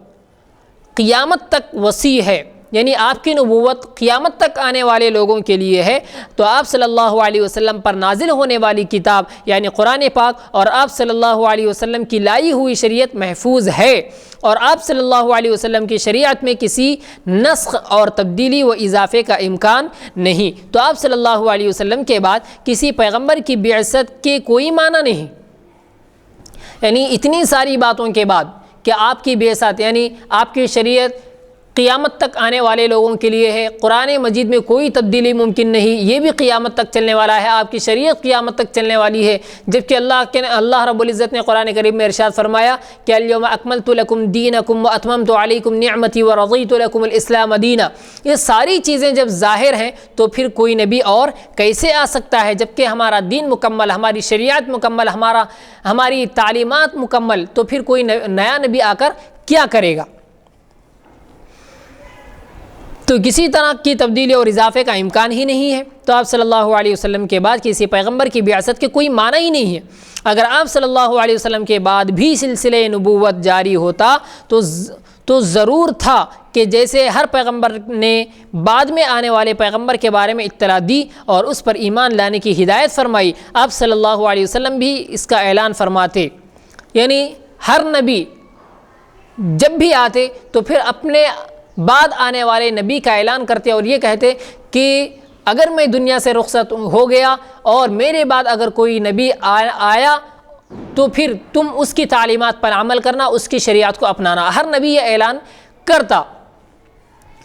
قیامت تک وسیع ہے، یعنی آپ کی نبوت قیامت تک آنے والے لوگوں کے لیے ہے، تو آپ صلی اللہ علیہ وسلم پر نازل ہونے والی کتاب یعنی قرآن پاک اور آپ صلی اللہ علیہ وسلم کی لائی ہوئی شریعت محفوظ ہے، اور آپ صلی اللہ علیہ وسلم کی شریعت میں کسی نسخ اور تبدیلی و اضافے کا امکان نہیں۔ تو آپ صلی اللہ علیہ وسلم کے بعد کسی پیغمبر کی بعثت کے کوئی معنی نہیں، یعنی اتنی ساری باتوں کے بعد کہ آپ کی بعثت یعنی آپ کی شریعت قیامت تک آنے والے لوگوں کے لیے ہے، قرآن مجید میں کوئی تبدیلی ممکن نہیں، یہ بھی قیامت تک چلنے والا ہے، آپ کی شریعت قیامت تک چلنے والی ہے، جبکہ اللہ رب العزت نے قرآن کریم میں ارشاد فرمایا کہ الیوم اکملت لکم دینکم واتممت علیکم نعمتی ورضیت لکم الاسلام دینا۔ یہ ساری چیزیں جب ظاہر ہیں تو پھر کوئی نبی اور کیسے آ سکتا ہے؟ جبکہ ہمارا دین مکمل، ہماری شریعت مکمل، ہماری تعلیمات مکمل، تو پھر کوئی نیا نبی آ کر کیا کرے گا؟ تو کسی طرح کی تبدیلی اور اضافے کا امکان ہی نہیں ہے۔ تو آپ صلی اللہ علیہ وسلم کے بعد کسی پیغمبر کی بعثت کے کوئی معنی ہی نہیں ہے۔ اگر آپ صلی اللہ علیہ وسلم کے بعد بھی سلسلے نبوت جاری ہوتا تو ضرور تھا کہ جیسے ہر پیغمبر نے بعد میں آنے والے پیغمبر کے بارے میں اطلاع دی اور اس پر ایمان لانے کی ہدایت فرمائی، آپ صلی اللہ علیہ وسلم بھی اس کا اعلان فرماتے، یعنی ہر نبی جب بھی آتے تو پھر اپنے بعد آنے والے نبی کا اعلان کرتے اور یہ کہتے کہ اگر میں دنیا سے رخصت ہو گیا اور میرے بعد اگر کوئی نبی آیا تو پھر تم اس کی تعلیمات پر عمل کرنا، اس کی شریعت کو اپنانا۔ ہر نبی یہ اعلان کرتا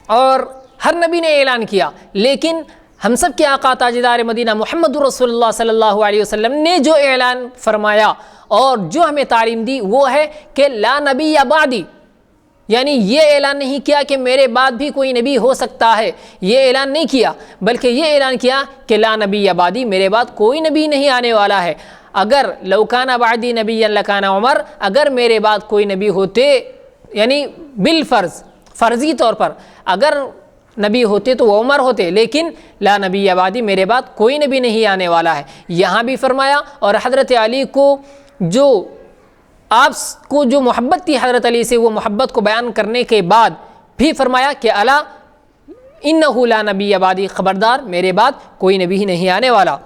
اور ہر نبی نے اعلان کیا، لیکن ہم سب کے آقا تاجدار مدینہ محمد رسول اللہ صلی اللہ علیہ وسلم نے جو اعلان فرمایا اور جو ہمیں تعلیم دی وہ ہے کہ لا نبی بعدی، یعنی یہ اعلان نہیں کیا کہ میرے بعد بھی کوئی نبی ہو سکتا ہے، یہ اعلان نہیں کیا، بلکہ یہ اعلان کیا کہ لا نبی بعدی، میرے بعد کوئی نبی نہیں آنے والا ہے۔ اگر لو کان بعدی نبی لکان عمر، اگر میرے بعد کوئی نبی ہوتے، یعنی بالفرض فرضی طور پر اگر نبی ہوتے تو وہ عمر ہوتے، لیکن لا نبی بعدی، میرے بعد کوئی نبی نہیں آنے والا ہے، یہاں بھی فرمایا۔ اور حضرت علی کو آپ کو جو محبت تھی حضرت علی سے، وہ محبت کو بیان کرنے کے بعد بھی فرمایا کہ الا انہ لا نبی بعدی، خبردار میرے بعد کوئی نبی ہی نہیں آنے والا۔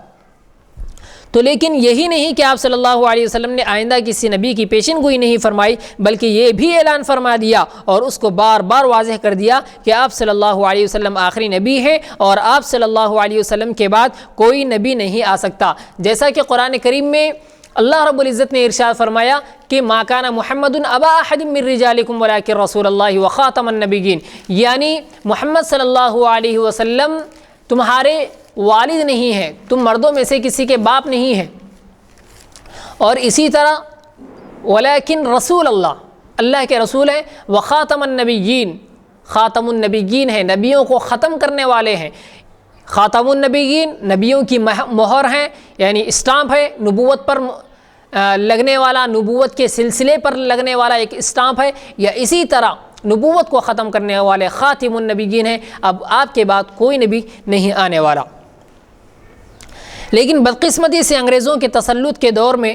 تو لیکن یہی نہیں کہ آپ صلی اللہ علیہ وسلم نے آئندہ کسی نبی کی پیشن گوئی نہیں فرمائی، بلکہ یہ بھی اعلان فرما دیا اور اس کو بار بار واضح کر دیا کہ آپ صلی اللہ علیہ وسلم آخری نبی ہیں اور آپ صلی اللہ علیہ وسلم کے بعد کوئی نبی نہیں آ سکتا۔ جیسا کہ قرآن کریم میں اللہ رب العزت نے ارشاد فرمایا کہ ما کان محمد ابا احد من رجالکم ولکن رسول اللہ وخاتم النبیین، یعنی محمد صلی اللہ علیہ وسلم تمہارے والد نہیں ہیں، تم مردوں میں سے کسی کے باپ نہیں ہیں، اور اسی طرح ولیکن رسول اللہ، اللہ کے رسول ہیں، وخاتم النبیین، خاتم النبیین ہیں، نبیوں کو ختم کرنے والے ہیں۔ خاتم النبیین نبیوں کی مہر ہیں، یعنی اسٹامپ ہے، نبوت پر لگنے والا، نبوت کے سلسلے پر لگنے والا ایک اسٹامپ ہے، یا اسی طرح نبوت کو ختم کرنے والے خاتم النبیین ہیں۔ اب آپ کے بعد کوئی نبی نہیں آنے والا۔ لیکن بدقسمتی سے انگریزوں کے تسلط کے دور میں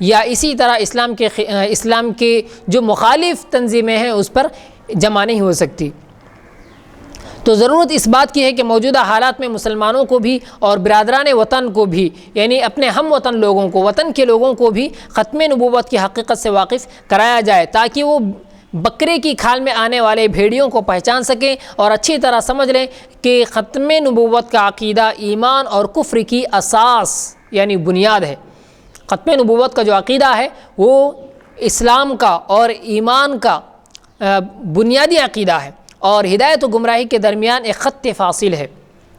یا اسی طرح اسلام کے جو مخالف تنظیمیں ہیں اس پر جمع نہیں ہو سکتی۔ تو ضرورت اس بات کی ہے کہ موجودہ حالات میں مسلمانوں کو بھی اور برادران وطن کو بھی، یعنی اپنے ہم وطن لوگوں کو، وطن کے لوگوں کو بھی ختم نبوت کی حقیقت سے واقف کرایا جائے، تاکہ وہ بکرے کی کھال میں آنے والے بھیڑیوں کو پہچان سکیں اور اچھی طرح سمجھ لیں کہ ختم نبوت کا عقیدہ ایمان اور کفر کی اساس یعنی بنیاد ہے۔ ختم نبوت کا جو عقیدہ ہے وہ اسلام کا اور ایمان کا بنیادی عقیدہ ہے، اور ہدایت و گمراہی کے درمیان ایک خط فاصل ہے۔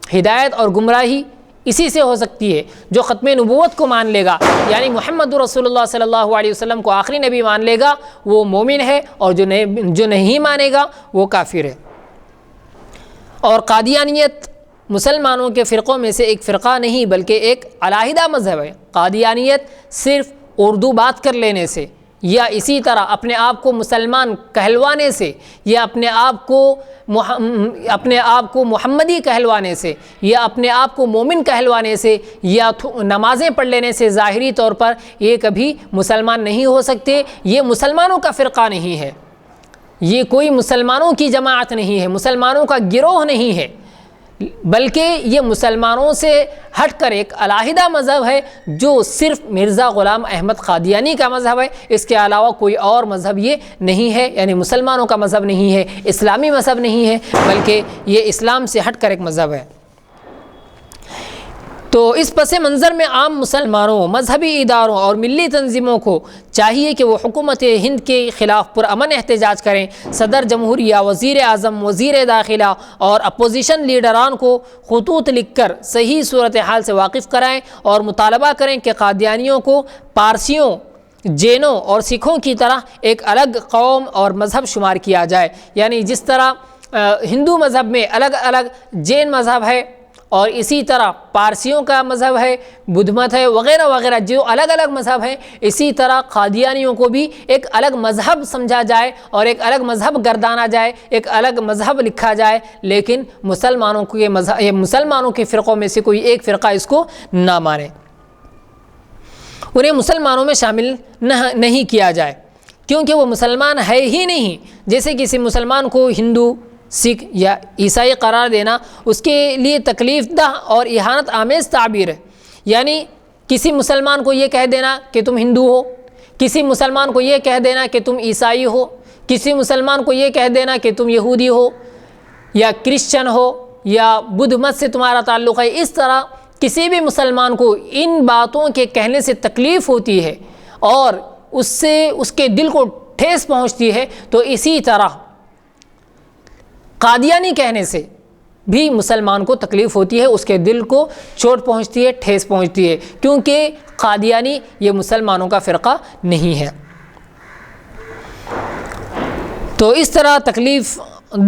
ہدایت اور گمراہی اسی سے ہو سکتی ہے جو ختم نبوت کو مان لے گا، یعنی محمد رسول اللہ صلی اللہ علیہ وسلم کو آخری نبی مان لے گا وہ مومن ہے، اور جو نہیں مانے گا وہ کافر ہے۔ اور قادیانیت مسلمانوں کے فرقوں میں سے ایک فرقہ نہیں بلکہ ایک علیحدہ مذہب ہے۔ قادیانیت صرف اردو بات کر لینے سے یا اسی طرح اپنے آپ کو مسلمان کہلوانے سے یا اپنے آپ کو محمدی کہلوانے سے یا اپنے آپ کو مومن کہلوانے سے یا نمازیں پڑھ لینے سے ظاہری طور پر یہ کبھی مسلمان نہیں ہو سکتے۔ یہ مسلمانوں کا فرقہ نہیں ہے، یہ کوئی مسلمانوں کی جماعت نہیں ہے، مسلمانوں کا گروہ نہیں ہے، بلکہ یہ مسلمانوں سے ہٹ کر ایک علیحدہ مذہب ہے جو صرف مرزا غلام احمد قادیانی کا مذہب ہے۔ اس کے علاوہ کوئی اور مذہب یہ نہیں ہے، یعنی مسلمانوں کا مذہب نہیں ہے، اسلامی مذہب نہیں ہے، بلکہ یہ اسلام سے ہٹ کر ایک مذہب ہے۔ تو اس پس منظر میں عام مسلمانوں، مذہبی اداروں اور ملی تنظیموں کو چاہیے کہ وہ حکومت ہند کے خلاف پرامن احتجاج کریں، صدر جمہوریہ، وزیر اعظم، وزیر داخلہ اور اپوزیشن لیڈران کو خطوط لکھ کر صحیح صورتحال سے واقف کرائیں اور مطالبہ کریں کہ قادیانیوں کو پارسیوں، جینوں اور سکھوں کی طرح ایک الگ قوم اور مذہب شمار کیا جائے۔ یعنی جس طرح ہندو مذہب میں الگ الگ جین مذہب ہے اور اسی طرح پارسیوں کا مذہب ہے، بدھ مت ہے، وغیرہ وغیرہ، جو الگ الگ مذہب ہیں، اسی طرح قادیانیوں کو بھی ایک الگ مذہب سمجھا جائے اور ایک الگ مذہب گردانا جائے، ایک الگ مذہب لکھا جائے، لیکن مسلمانوں کے فرقوں میں سے کوئی ایک فرقہ اس کو نہ مانے، انہیں مسلمانوں میں شامل نہیں کیا جائے، کیونکہ وہ مسلمان ہے ہی نہیں۔ جیسے کسی مسلمان کو ہندو، سکھ یا عیسائی قرار دینا اس کے لیے تکلیف دہ اور اہانت آمیز تعبیر ہے۔ یعنی کسی مسلمان کو یہ کہہ دینا کہ تم ہندو ہو، کسی مسلمان کو یہ کہہ دینا کہ تم عیسائی ہو، کسی مسلمان کو یہ کہہ دینا کہ تم یہودی ہو یا کرسچن ہو یا بدھ مت سے تمہارا تعلق ہے، اس طرح کسی بھی مسلمان کو ان باتوں کے کہنے سے تکلیف ہوتی ہے اور اس سے اس کے دل کو ٹھیس پہنچتی ہے، تو اسی طرح قادیانی کہنے سے بھی مسلمان کو تکلیف ہوتی ہے، اس کے دل کو چوٹ پہنچتی ہے، ٹھیس پہنچتی ہے، کیونکہ قادیانی یہ مسلمانوں کا فرقہ نہیں ہے۔ تو اس طرح تکلیف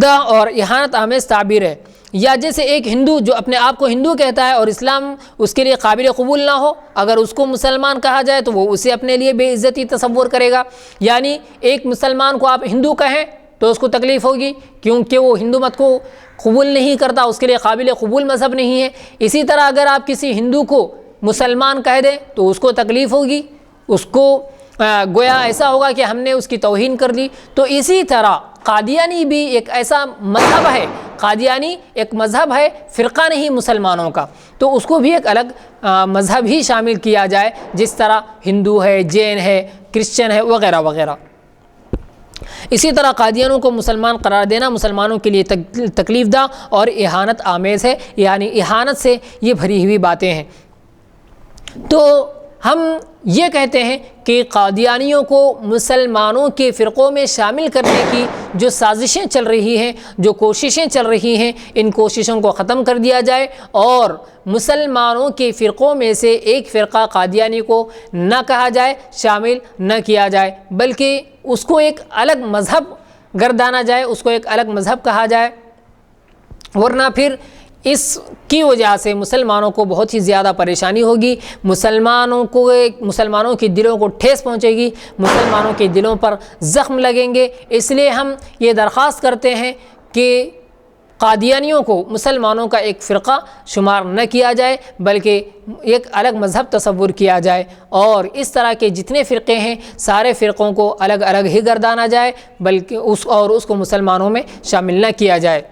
دہ اور اہانت آمیز تعبیر ہے۔ یا جیسے ایک ہندو جو اپنے آپ کو ہندو کہتا ہے اور اسلام اس کے لیے قابل قبول نہ ہو، اگر اس کو مسلمان کہا جائے تو وہ اسے اپنے لیے بے عزتی تصور کرے گا۔ یعنی ایک مسلمان کو آپ ہندو کہیں تو اس کو تکلیف ہوگی، کیونکہ وہ ہندو مت کو قبول نہیں کرتا، اس کے لیے قابل قبول مذہب نہیں ہے۔ اسی طرح اگر آپ کسی ہندو کو مسلمان کہہ دیں تو اس کو تکلیف ہوگی، اس کو گویا ایسا ہوگا کہ ہم نے اس کی توہین کر دی۔ تو اسی طرح قادیانی بھی ایک ایسا مذہب ہے، قادیانی ایک مذہب ہے، فرقہ نہیں مسلمانوں کا، تو اس کو بھی ایک الگ مذہب ہی شامل کیا جائے، جس طرح ہندو ہے، جین ہے، کرسچن ہے، وغیرہ وغیرہ۔ اسی طرح قادیانوں کو مسلمان قرار دینا مسلمانوں کے لیے تکلیف دہ اور اہانت آمیز ہے، یعنی اہانت سے یہ بھری ہوئی باتیں ہیں۔ تو ہم یہ کہتے ہیں کہ قادیانیوں کو مسلمانوں کے فرقوں میں شامل کرنے کی جو سازشیں چل رہی ہیں، جو کوششیں چل رہی ہیں، ان کوششوں کو ختم کر دیا جائے اور مسلمانوں کے فرقوں میں سے ایک فرقہ قادیانی کو نہ کہا جائے، شامل نہ کیا جائے، بلکہ اس کو ایک الگ مذہب گردانا جائے، اس کو ایک الگ مذہب کہا جائے، ورنہ پھر اس کی وجہ سے مسلمانوں کو بہت ہی زیادہ پریشانی ہوگی، مسلمانوں کے دلوں کو ٹھیس پہنچے گی، مسلمانوں کے دلوں پر زخم لگیں گے۔ اس لیے ہم یہ درخواست کرتے ہیں کہ قادیانیوں کو مسلمانوں کا ایک فرقہ شمار نہ کیا جائے بلکہ ایک الگ مذہب تصور کیا جائے، اور اس طرح کے جتنے فرقے ہیں سارے فرقوں کو الگ الگ ہی گردانا جائے بلکہ اس کو مسلمانوں میں شامل نہ کیا جائے۔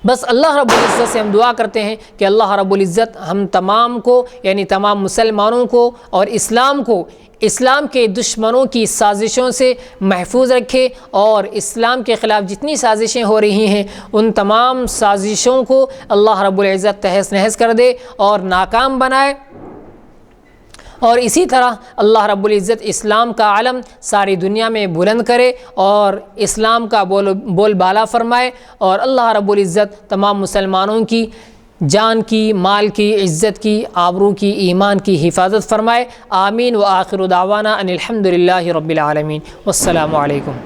بس اللہ رب العزت سے ہم دعا کرتے ہیں کہ اللہ رب العزت ہم تمام کو یعنی تمام مسلمانوں کو اور اسلام کو اسلام کے دشمنوں کی سازشوں سے محفوظ رکھے، اور اسلام کے خلاف جتنی سازشیں ہو رہی ہیں ان تمام سازشوں کو اللہ رب العزت تہس نہس کر دے اور ناکام بنائے، اور اسی طرح اللہ رب العزت اسلام کا علم ساری دنیا میں بلند کرے اور اسلام کا بول بالا فرمائے، اور اللہ رب العزت تمام مسلمانوں کی جان کی، مال کی، عزت کی، آبرو کی، ایمان کی حفاظت فرمائے۔ آمین۔ وآخر دعوانا ان الحمد للہ رب العالمین۔ والسلام علیکم۔